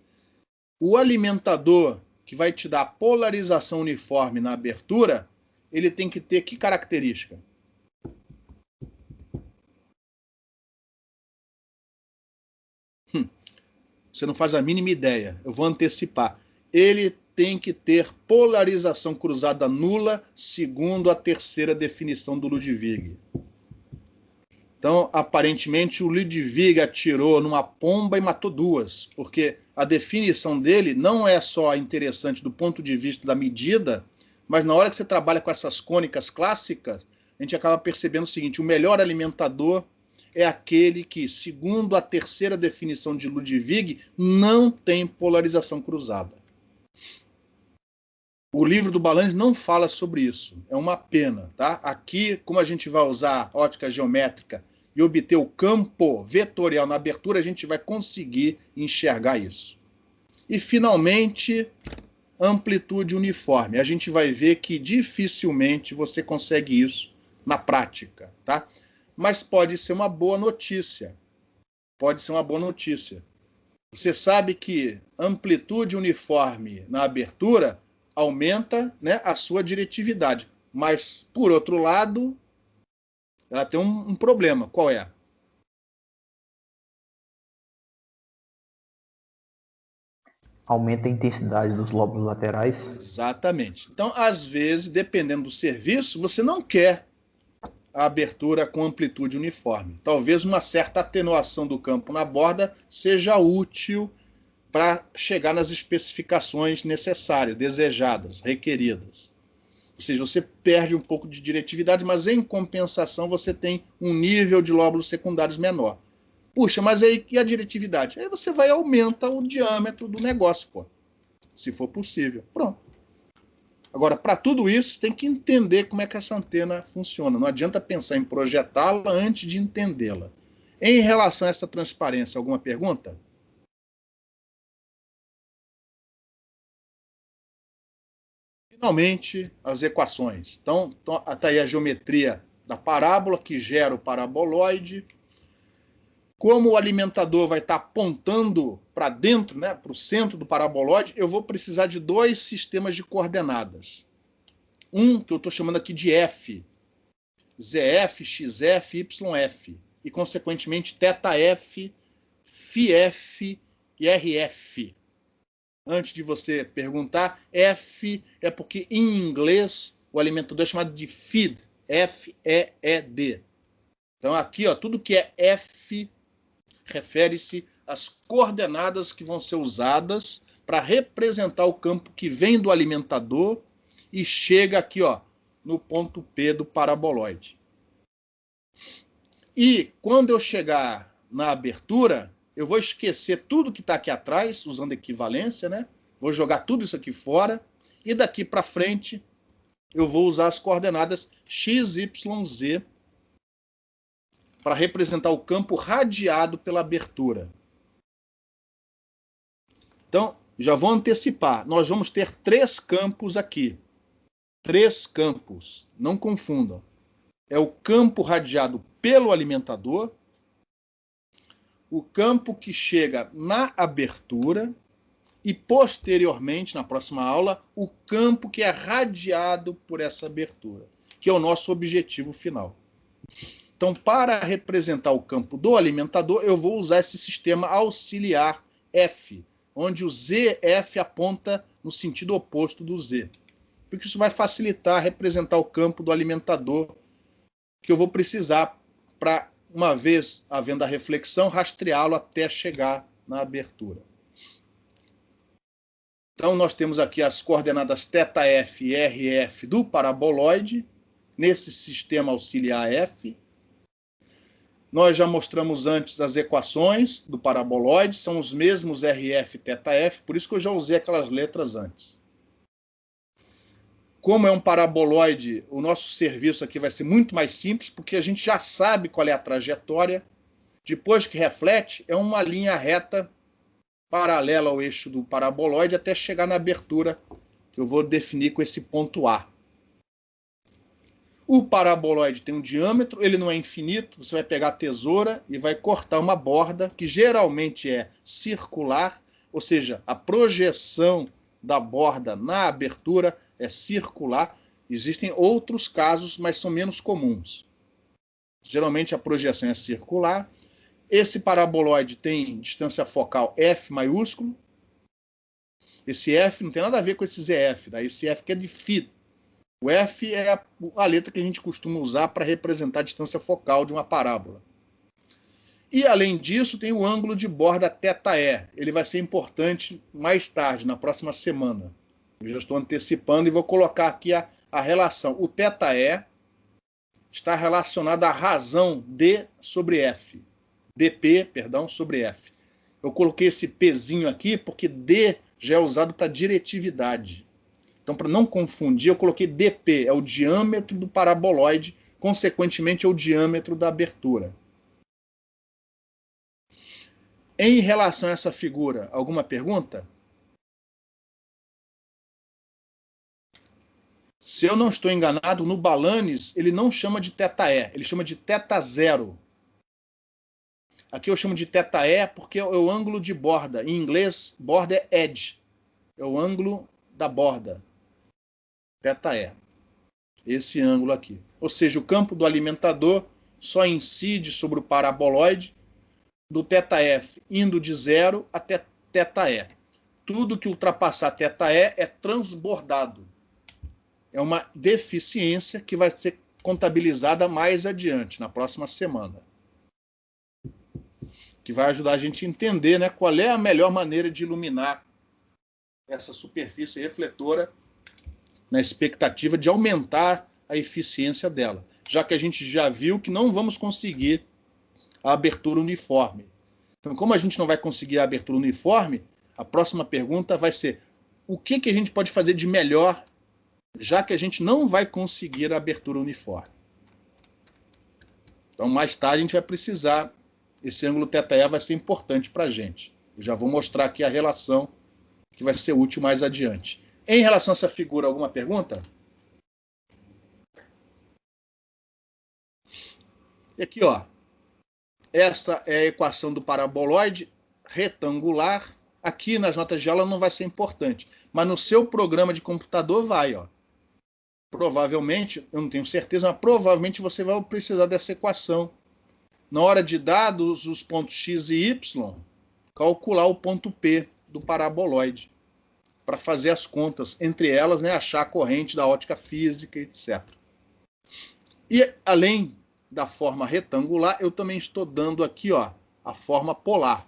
O alimentador que vai te dar polarização uniforme na abertura, ele tem que ter que característica? Você não faz a mínima ideia. Eu vou antecipar. Ele tem que ter polarização cruzada nula, segundo a terceira definição do Ludwig. Então, aparentemente, o Ludwig atirou numa pomba e matou duas, porque a definição dele não é só interessante do ponto de vista da medida, mas na hora que você trabalha com essas cônicas clássicas, a gente acaba percebendo o seguinte: o melhor alimentador é aquele que, segundo a terceira definição de Ludwig, não tem polarização cruzada. O livro do Balange não fala sobre isso. É uma pena, tá? Aqui, como a gente vai usar ótica geométrica e obter o campo vetorial na abertura, a gente vai conseguir enxergar isso. E, finalmente, amplitude uniforme. A gente vai ver que dificilmente você consegue isso na prática, tá? Mas pode ser uma boa notícia. pode ser uma boa notícia. Você sabe que amplitude uniforme na abertura aumenta, né, a sua diretividade. Mas, por outro lado, ela tem um problema. Qual é? Aumenta a intensidade dos lóbulos laterais. Exatamente. Então, às vezes, dependendo do serviço, você não quer a abertura com amplitude uniforme. Talvez uma certa atenuação do campo na borda seja útil para chegar nas especificações necessárias, desejadas, requeridas. Ou seja, você perde um pouco de diretividade, mas em compensação você tem um nível de lóbulos secundários menor. Puxa, mas aí e a diretividade? Aí você vai e aumenta o diâmetro do negócio, pô, se for possível. Pronto. Agora, para tudo isso, tem que entender como é que essa antena funciona. Não adianta pensar em projetá-la antes de entendê-la. Em relação a essa transparência, alguma pergunta? Finalmente, as equações. Então, está aí a geometria da parábola que gera o paraboloide. Como o alimentador vai estar apontando para dentro, né, para o centro do paraboloide, eu vou precisar de dois sistemas de coordenadas. Um que eu estou chamando aqui de F, ZF, XF, YF, e consequentemente θF, φF e RF. Antes de você perguntar, F é porque em inglês o alimentador é chamado de feed, F-E-E-D. Então aqui, ó, tudo que é F refere-se às coordenadas que vão ser usadas para representar o campo que vem do alimentador e chega aqui, ó, no ponto P do paraboloide. E quando eu chegar na abertura, eu vou esquecer tudo que está aqui atrás, usando equivalência, né? Vou jogar tudo isso aqui fora. E daqui para frente, eu vou usar as coordenadas x, y, z para representar o campo radiado pela abertura. Então, já vou antecipar. Nós vamos ter 3 campos aqui. 3 campos. Não confundam. É o campo radiado pelo alimentador, o campo que chega na abertura e, posteriormente, na próxima aula, o campo que é radiado por essa abertura, que é o nosso objetivo final. Então, para representar o campo do alimentador, eu vou usar esse sistema auxiliar F, onde o ZF aponta no sentido oposto do Z. Porque isso vai facilitar representar o campo do alimentador que eu vou precisar para, uma vez havendo a reflexão, rastreá-lo até chegar na abertura. Então, nós temos aqui as coordenadas θF e RF do paraboloide, nesse sistema auxiliar F. Nós já mostramos antes as equações do paraboloide, são os mesmos RF e θF, por isso que eu já usei aquelas letras antes. Como é um paraboloide, o nosso serviço aqui vai ser muito mais simples, porque a gente já sabe qual é a trajetória. Depois que reflete, é uma linha reta paralela ao eixo do paraboloide até chegar na abertura, que eu vou definir com esse ponto A. O paraboloide tem um diâmetro, ele não é infinito, você vai pegar a tesoura e vai cortar uma borda, que geralmente é circular, ou seja, a projeção da borda na abertura é circular. Existem outros casos, mas são menos comuns. Geralmente a projeção é circular. Esse paraboloide tem distância focal F maiúsculo. Esse F não tem nada a ver com esse ZF, tá? Esse F que é de feed. O F é a letra que a gente costuma usar para representar a distância focal de uma parábola. E, além disso, tem o ângulo de borda θE. Ele vai ser importante mais tarde, na próxima semana. Eu já estou antecipando e vou colocar aqui a relação. O θE está relacionado à razão D sobre F. dP, perdão, sobre F. Eu coloquei esse Pzinho aqui porque D já é usado para diretividade. Então, para não confundir, eu coloquei dP, é o diâmetro do paraboloide, consequentemente é o diâmetro da abertura. Em relação a essa figura, alguma pergunta? Se eu não estou enganado, no Balanes ele não chama de θE, ele chama de θ0. Aqui eu chamo de θe porque é o ângulo de borda. Em inglês, borda é edge. É o ângulo da borda. θe. Esse ângulo aqui. Ou seja, o campo do alimentador só incide sobre o paraboloide do θf indo de 0 até θe. Tudo que ultrapassar θe é transbordado. É uma deficiência que vai ser contabilizada mais adiante, na próxima semana. Que vai ajudar a gente a entender, né, qual é a melhor maneira de iluminar essa superfície refletora na expectativa de aumentar a eficiência dela, já que a gente já viu que não vamos conseguir a abertura uniforme. Então, como a gente não vai conseguir a abertura uniforme, a próxima pergunta vai ser: o que a gente pode fazer de melhor, já que a gente não vai conseguir a abertura uniforme? Então, mais tarde, a gente vai precisar, esse ângulo θe vai ser importante para a gente. Eu já vou mostrar aqui a relação que vai ser útil mais adiante. Em relação a essa figura, alguma pergunta? E aqui, ó, essa é a equação do paraboloide retangular. Aqui nas notas de aula não vai ser importante, mas no seu programa de computador vai, ó. Provavelmente, eu não tenho certeza, mas provavelmente você vai precisar dessa equação. Na hora de dados os pontos x e y, calcular o ponto P do paraboloide, para fazer as contas, entre elas, né, achar a corrente da ótica física, etc. E, além da forma retangular, eu também estou dando aqui, ó, a forma polar.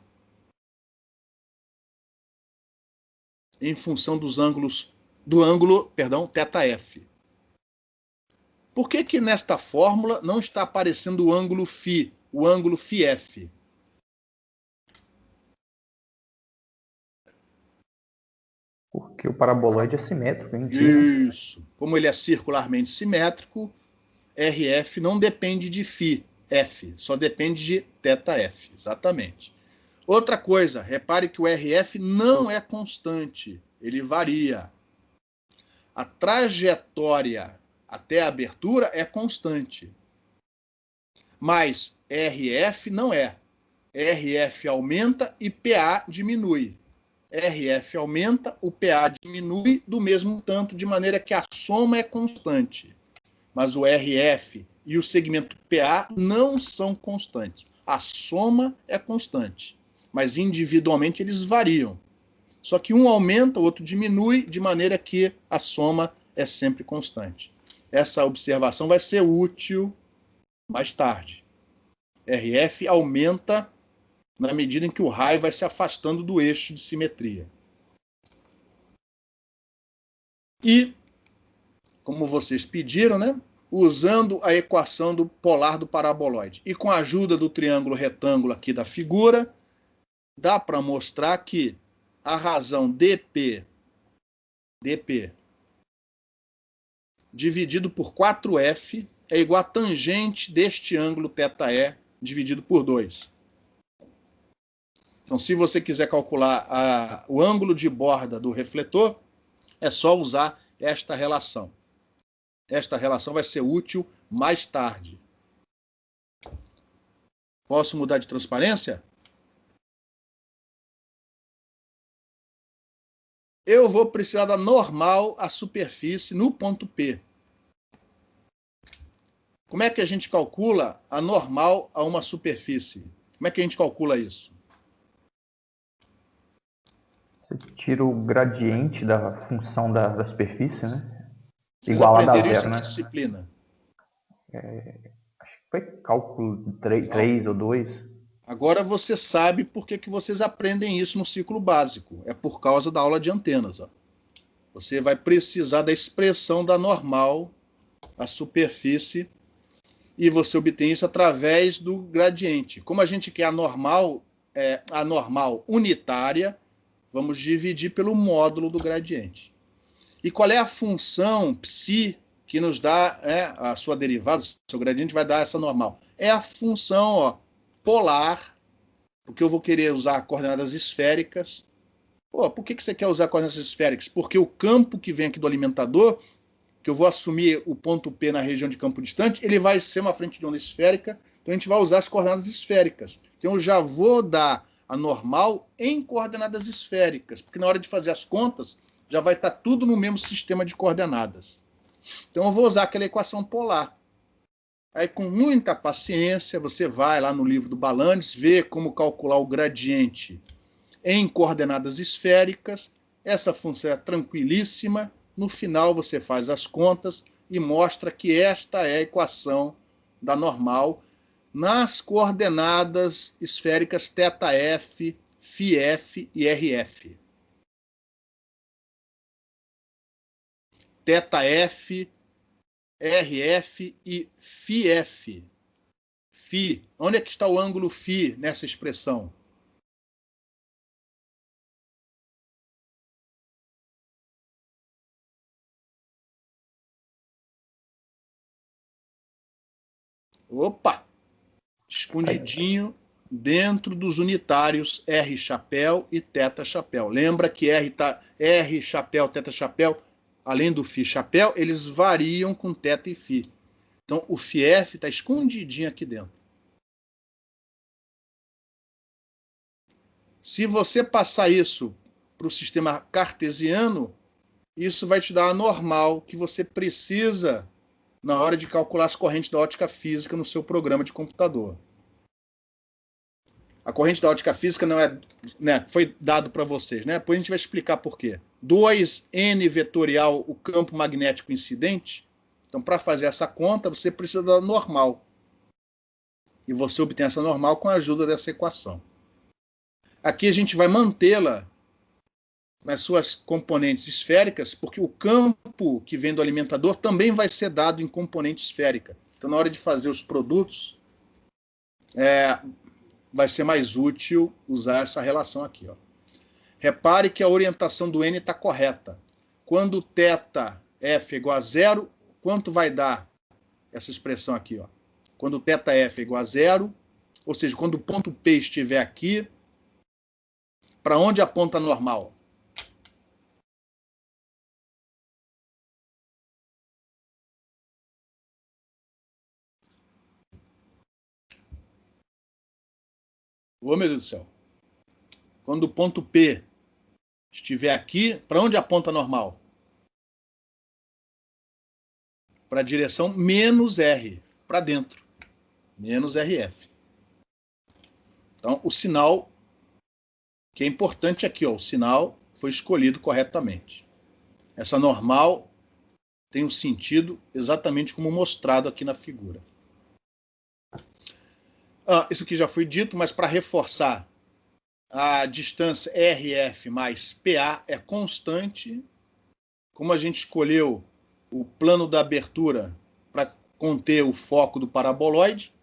Em função dos ângulos, do ângulo, perdão, θf. Por que nesta fórmula não está aparecendo o ângulo φ, o ângulo φf? Porque o paraboloide é simétrico, hein? Isso. Como ele é circularmente simétrico, RF não depende de φ, F, só depende de θf, exatamente. Outra coisa, repare que o RF não é constante, ele varia. A trajetória até a abertura é constante. Mas RF não é. RF aumenta e PA diminui. RF aumenta, o PA diminui do mesmo tanto, de maneira que a soma é constante. Mas o RF e o segmento PA não são constantes. A soma é constante, mas individualmente eles variam. Só que um aumenta, o outro diminui, de maneira que a soma é sempre constante. Essa observação vai ser útil mais tarde. RF aumenta na medida em que o raio vai se afastando do eixo de simetria. E, como vocês pediram, né, usando a equação do polar do paraboloide e com a ajuda do triângulo retângulo aqui da figura, dá para mostrar que a razão dp dividido por 4f é igual a tangente deste ângulo θe dividido por 2. Então, se você quiser calcular o ângulo de borda do refletor, é só usar esta relação. Esta relação vai ser útil mais tarde. Posso mudar de transparência? Eu vou precisar da normal à superfície no ponto P. Como é que a gente calcula a normal a uma superfície? Como é que a gente calcula isso? Você tira o gradiente da função da superfície, né? Vocês Igual a da aprenderam isso zero, na né? disciplina? Acho que foi cálculo 3 ou 2. Agora você sabe por que vocês aprendem isso no ciclo básico. É por causa da aula de antenas. Ó. Você vai precisar da expressão da normal à superfície e você obtém isso através do gradiente. Como a gente quer a normal unitária, vamos dividir pelo módulo do gradiente. E qual é a função psi que nos dá a sua derivada, o seu gradiente vai dar essa normal? É a função polar, porque eu vou querer usar coordenadas esféricas. Pô, por que você quer usar coordenadas esféricas? Porque o campo que vem aqui do alimentador, que eu vou assumir o ponto P na região de campo distante, ele vai ser uma frente de onda esférica Então, a gente vai usar as coordenadas esféricas. Então, eu já vou dar a normal em coordenadas esféricas, porque na hora de fazer as contas, já vai estar tudo no mesmo sistema de coordenadas. Então, eu vou usar aquela equação polar. Aí, com muita paciência, você vai lá no livro do Balanes, vê como calcular o gradiente em coordenadas esféricas. Essa função é tranquilíssima. No final, você faz as contas e mostra que esta é a equação da normal nas coordenadas esféricas θf, φf e rf. θf, rf e φf. Φ. Onde é que está o ângulo φ nessa expressão? Opa! Escondidinho dentro dos unitários R chapéu e θ chapéu. Lembra que R chapéu, θ chapéu, além do φ chapéu, eles variam com θ e φ. Então, o φf está escondidinho aqui dentro. Se você passar isso para o sistema cartesiano, isso vai te dar a normal que você precisa na hora de calcular as correntes da ótica física no seu programa de computador. A corrente da ótica física não é, né, foi dado para vocês, né? Depois a gente vai explicar por quê. 2n vetorial, o campo magnético incidente. Então, para fazer essa conta, você precisa da normal. E você obtém essa normal com a ajuda dessa equação. Aqui a gente vai mantê-la nas suas componentes esféricas, porque o campo que vem do alimentador também vai ser dado em componente esférica. Então, na hora de fazer os produtos, vai ser mais útil usar essa relação aqui. Ó. Repare que a orientação do N está correta. Quando θf é igual a zero, quanto vai dar essa expressão aqui? Ó? Quando θf é igual a zero, ou seja, quando o ponto P estiver aqui, para onde aponta a normal? Ô, meu Deus do céu. Quando o ponto P estiver aqui, para onde aponta a normal? Para a direção menos R, para dentro. Menos RF. Então, o sinal, que é importante aqui, ó, o sinal foi escolhido corretamente. Essa normal tem um sentido exatamente como mostrado aqui na figura. Isso aqui já foi dito, mas para reforçar, a distância RF mais PA é constante. Como a gente escolheu o plano da abertura para conter o foco do paraboloide,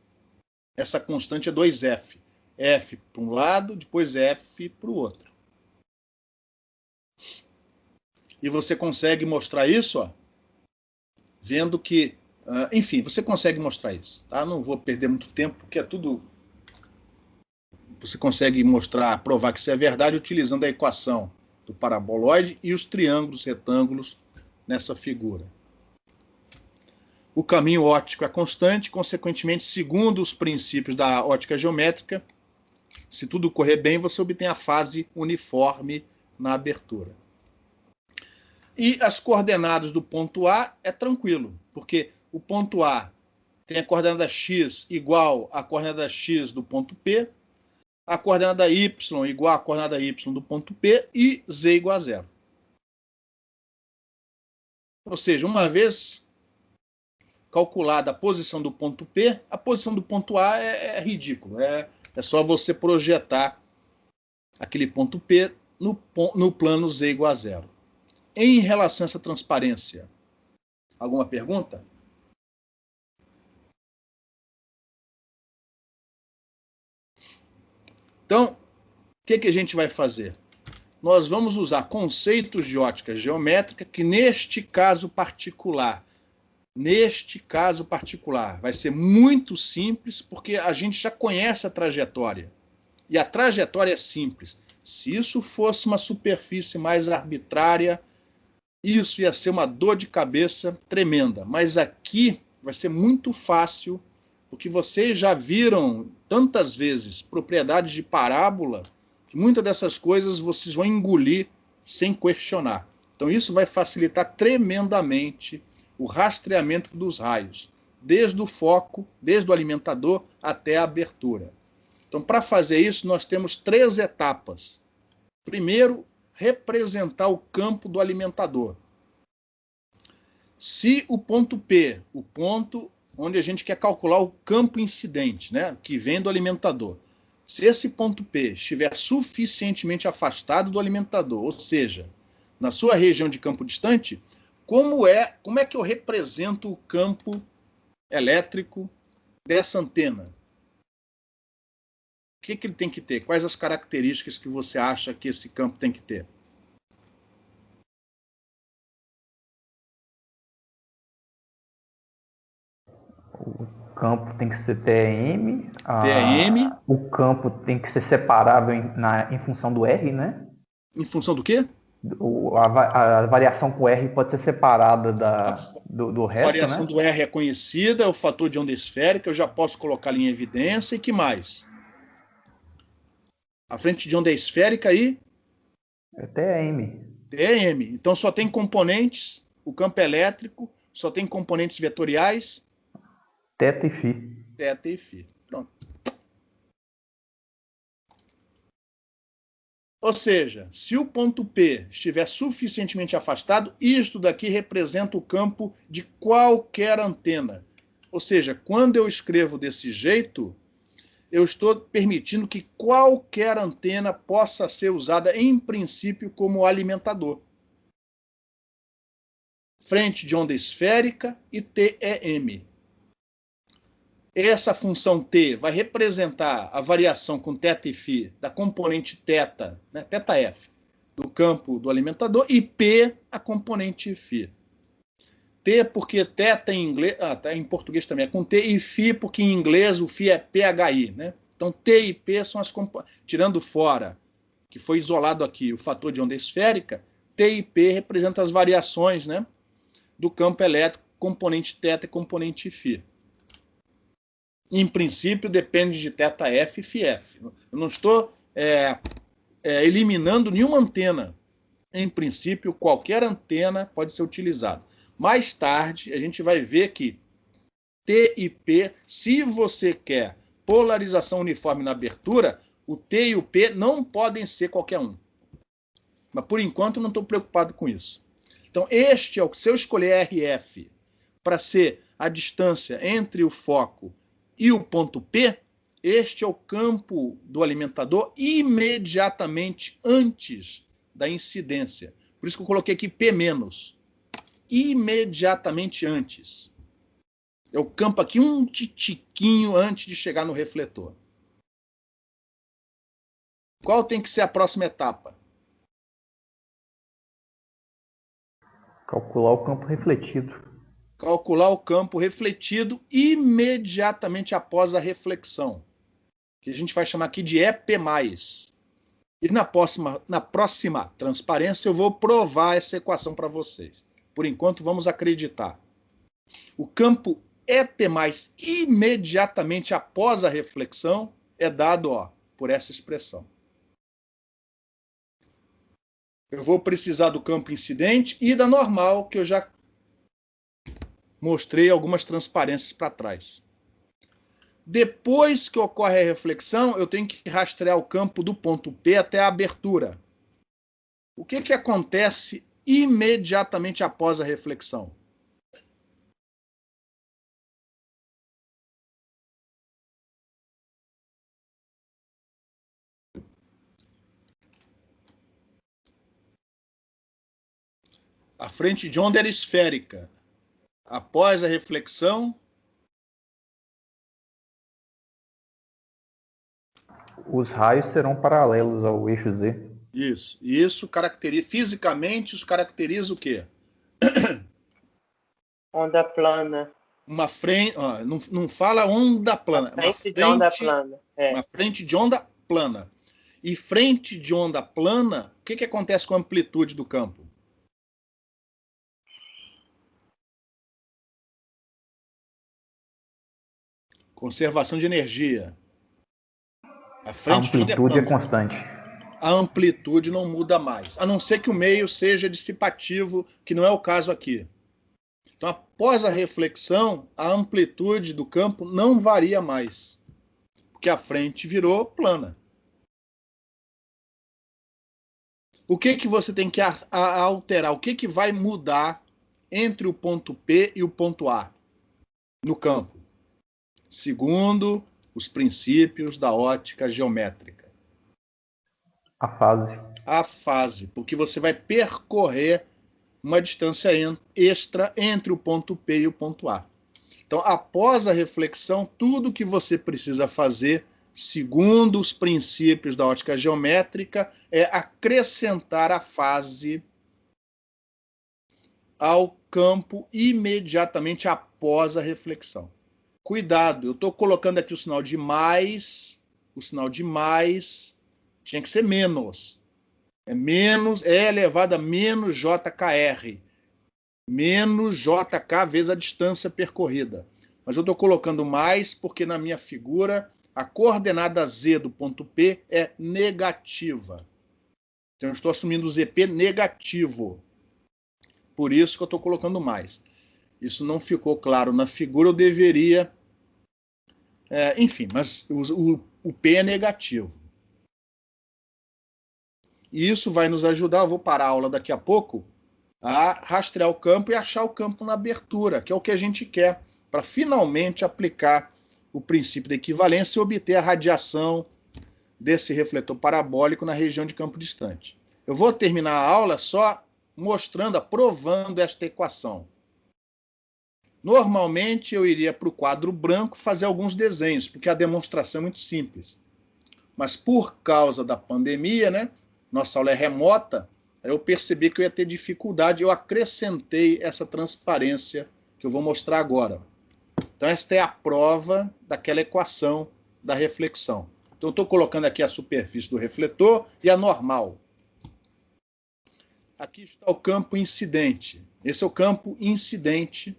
essa constante é 2F. F para um lado, depois F para o outro. E você consegue mostrar isso, ó, vendo que... enfim, você consegue mostrar isso. Tá? Não vou perder muito tempo, porque é tudo... Você consegue mostrar, provar que isso é verdade, utilizando a equação do paraboloide e os triângulos retângulos nessa figura. O caminho óptico é constante, consequentemente, segundo os princípios da ótica geométrica, se tudo correr bem, você obtém a fase uniforme na abertura. E as coordenadas do ponto A é tranquilo, porque o ponto A tem a coordenada x igual à coordenada x do ponto P, a coordenada y igual à coordenada y do ponto P e z igual a zero. Ou seja, uma vez calculada a posição do ponto P, a posição do ponto A é ridículo. É só você projetar aquele ponto P no plano z igual a zero. Em relação a essa transparência, alguma pergunta? Então, o que a gente vai fazer? Nós vamos usar conceitos de ótica geométrica que, neste caso particular, vai ser muito simples, porque a gente já conhece a trajetória. E a trajetória é simples. Se isso fosse uma superfície mais arbitrária, isso ia ser uma dor de cabeça tremenda. Mas aqui vai ser muito fácil porque vocês já viram tantas vezes propriedades de parábola que muitas dessas coisas vocês vão engolir sem questionar. Então isso vai facilitar tremendamente o rastreamento dos raios, desde o foco, desde o alimentador até a abertura. Então, para fazer isso, nós temos 3 etapas. Primeiro, representar o campo do alimentador. Se o ponto P, o ponto onde a gente quer calcular o campo incidente, né, que vem do alimentador, se esse ponto P estiver suficientemente afastado do alimentador, ou seja, na sua região de campo distante, como é que eu represento o campo elétrico dessa antena? O que ele tem que ter? Quais as características que você acha que esse campo tem que ter? O campo tem que ser TEM. TEM. O campo tem que ser separável em função do R, né? Em função do quê? A variação com R pode ser separada do resto, a variação, né? do R é conhecida, é o fator de onda esférica, eu já posso colocá-lo em evidência. E que mais? A frente de onda esférica aí? É TEM. TEM. Então só tem componentes, o campo elétrico, só tem componentes vetoriais. Teta e Φ. Teta e Φ. Pronto. Ou seja, se o ponto P estiver suficientemente afastado, isto daqui representa o campo de qualquer antena. Ou seja, quando eu escrevo desse jeito, eu estou permitindo que qualquer antena possa ser usada, em princípio, como alimentador. Frente de onda esférica e TEM. Essa função T vai representar a variação com θ e φ da componente θ, né, θF, do campo do alimentador, e P, a componente φ. T porque θ em inglês, tá, em português também é com T, e φ porque em inglês o φ é PHI, né? Então T e P são as componentes, tirando fora, que foi isolado aqui, o fator de onda esférica, T e P representam as variações, né, do campo elétrico, componente θ e componente φ. Em princípio, depende de θF e φF. Eu não estou eliminando nenhuma antena. Em princípio, qualquer antena pode ser utilizada. Mais tarde, a gente vai ver que T e P, se você quer polarização uniforme na abertura, o T e o P não podem ser qualquer um. Mas, por enquanto, eu não estou preocupado com isso. Então, se eu escolher RF para ser a distância entre o foco e o ponto P, este é o campo do alimentador imediatamente antes da incidência. Por isso que eu coloquei aqui P-. Imediatamente antes. É o campo aqui um titiquinho antes de chegar no refletor. Qual tem que ser a próxima etapa? Calcular o campo refletido. Calcular o campo refletido imediatamente após a reflexão, que a gente vai chamar aqui de EP+. E na próxima transparência eu vou provar essa equação para vocês. Por enquanto, vamos acreditar. O campo EP+, imediatamente após a reflexão, é dado por essa expressão. Eu vou precisar do campo incidente e da normal, que eu já mostrei algumas transparências para trás. Depois que ocorre a reflexão, eu tenho que rastrear o campo do ponto P até a abertura. O que acontece imediatamente após a reflexão? A frente de onda era esférica. Após a reflexão, os raios serão paralelos ao eixo Z. Isso caracteriza, fisicamente, os caracteriza o quê? Onda plana. Uma frente, não fala onda plana, uma frente de onda plana. Uma frente de onda plana. E frente de onda plana, o que acontece com a amplitude do campo? Conservação de energia. A A amplitude é constante. A amplitude não muda mais, a não ser que o meio seja dissipativo, que não é o caso aqui. Então, após a reflexão, a amplitude do campo não varia mais, porque a frente virou plana. O que você tem que alterar? O que vai mudar entre o ponto P e o ponto A no campo? Segundo os princípios da ótica geométrica. A fase. A fase, porque você vai percorrer uma distância extra entre o ponto P e o ponto A. Então, após a reflexão, tudo que você precisa fazer, segundo os princípios da ótica geométrica, é acrescentar a fase ao campo imediatamente após a reflexão. Cuidado, eu estou colocando aqui o sinal de mais, tinha que ser menos. É menos, é elevado a menos JKR. Menos JK vezes a distância percorrida. Mas eu estou colocando mais porque na minha figura a coordenada Z do ponto P é negativa. Então eu estou assumindo o ZP negativo. Por isso que eu estou colocando mais. Isso não ficou claro na figura, eu deveria... enfim, mas o P é negativo. E isso vai nos ajudar, eu vou parar a aula daqui a pouco, a rastrear o campo e achar o campo na abertura, que é o que a gente quer, para finalmente aplicar o princípio da equivalência e obter a radiação desse refletor parabólico na região de campo distante. Eu vou terminar a aula só mostrando, provando esta equação. Normalmente eu iria para o quadro branco fazer alguns desenhos, porque a demonstração é muito simples. Mas por causa da pandemia, né, nossa aula é remota, eu percebi que eu ia ter dificuldade, eu acrescentei essa transparência que eu vou mostrar agora. Então esta é a prova daquela equação da reflexão. Então eu estou colocando aqui a superfície do refletor e a normal. Aqui está o campo incidente. Esse é o campo incidente,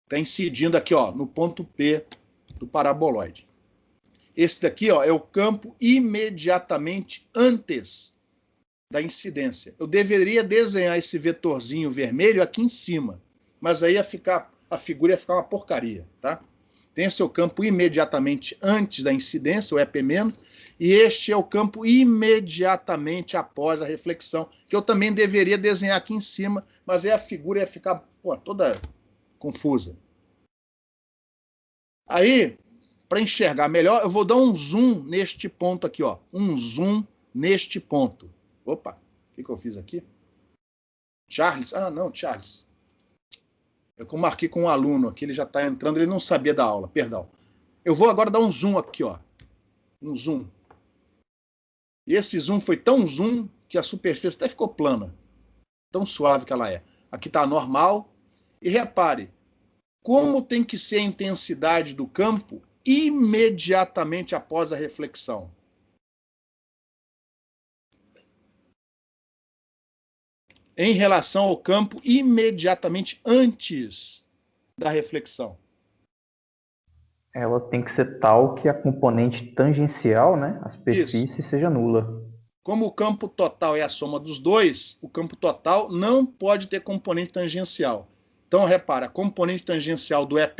está incidindo aqui, ó, no ponto P do paraboloide. Esse daqui, ó, é o campo imediatamente antes da incidência. Eu deveria desenhar esse vetorzinho vermelho aqui em cima, mas aí a figura ia ficar uma porcaria, tá? Tem esse é o campo imediatamente antes da incidência, o EP-, e este é o campo imediatamente após a reflexão, que eu também deveria desenhar aqui em cima, mas aí a figura ia ficar toda confusa. Aí, para enxergar melhor, eu vou dar um zoom neste ponto aqui, ó. Um zoom neste ponto. Opa, o que eu fiz aqui? Charles? Ah, não, Charles. Eu marquei com um aluno aqui, ele já está entrando, ele não sabia da aula, perdão. Eu vou agora dar um zoom aqui, ó. Um zoom. E esse zoom foi tão zoom que a superfície até ficou plana. Tão suave que ela é. Aqui está a normal. E repare, como tem que ser a intensidade do campo imediatamente após a reflexão. Em relação ao campo imediatamente antes da reflexão. Ela tem que ser tal que a componente tangencial, né, a superfície, seja nula. Como o campo total é a soma dos dois, o campo total não pode ter componente tangencial. Então, repara, a componente tangencial do EP+,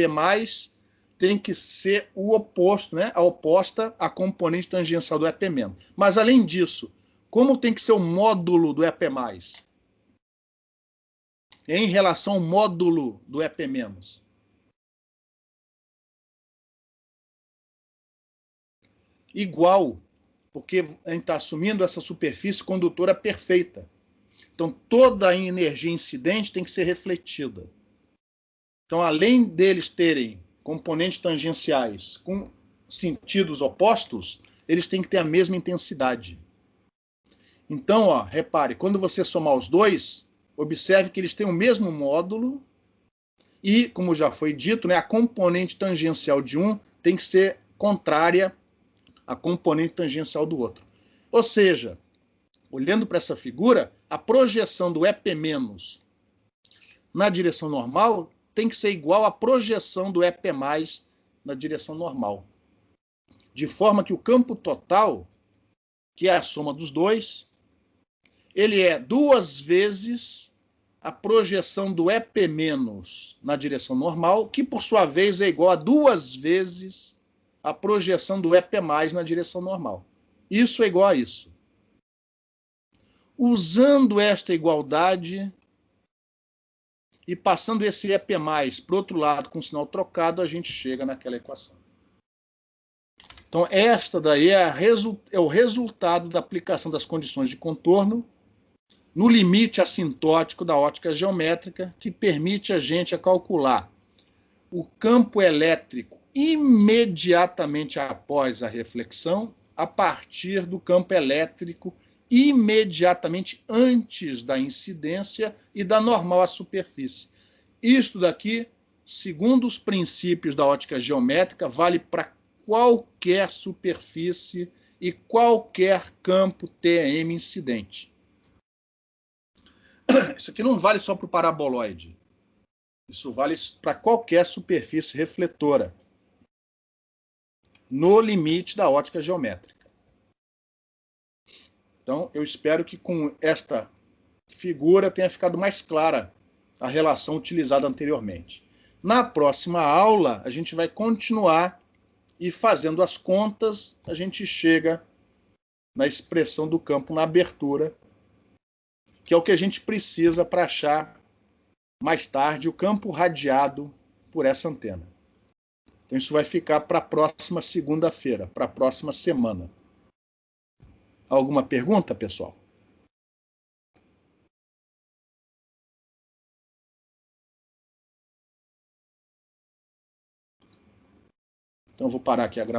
tem que ser o oposto, né? A oposta à componente tangencial do EP-. Mas, além disso, como tem que ser o módulo do EP+? Em relação ao módulo do EP-. Igual, porque a gente está assumindo essa superfície condutora perfeita. Então, toda a energia incidente tem que ser refletida. Então, além deles terem componentes tangenciais com sentidos opostos, eles têm que ter a mesma intensidade. Então, ó, repare, quando você somar os dois, observe que eles têm o mesmo módulo e, como já foi dito, né, a componente tangencial de um tem que ser contrária à componente tangencial do outro. Ou seja, olhando para essa figura, a projeção do EP- na direção normal tem que ser igual à projeção do EP+ na direção normal. De forma que o campo total, que é a soma dos dois, ele é 2 vezes a projeção do EP- na direção normal, que por sua vez é igual a 2 vezes a projeção do EP+ na direção normal. Isso é igual a isso. Usando esta igualdade e passando esse EP+ para o outro lado com o sinal trocado, a gente chega naquela equação. Então, esta daí é o resultado da aplicação das condições de contorno no limite assintótico da ótica geométrica, que permite a gente calcular o campo elétrico imediatamente após a reflexão, a partir do campo elétrico imediatamente antes da incidência e da normal à superfície. Isto daqui, segundo os princípios da ótica geométrica, vale para qualquer superfície e qualquer campo TEM incidente. Isso aqui não vale só para o paraboloide. Isso vale para qualquer superfície refletora, no limite da ótica geométrica. Então, eu espero que com esta figura tenha ficado mais clara a relação utilizada anteriormente. Na próxima aula, a gente vai continuar e, fazendo as contas, a gente chega na expressão do campo na abertura, que é o que a gente precisa para achar mais tarde o campo radiado por essa antena. Então isso vai ficar para a próxima segunda-feira, para a próxima semana. Alguma pergunta, pessoal? Então eu vou parar aqui a gravação.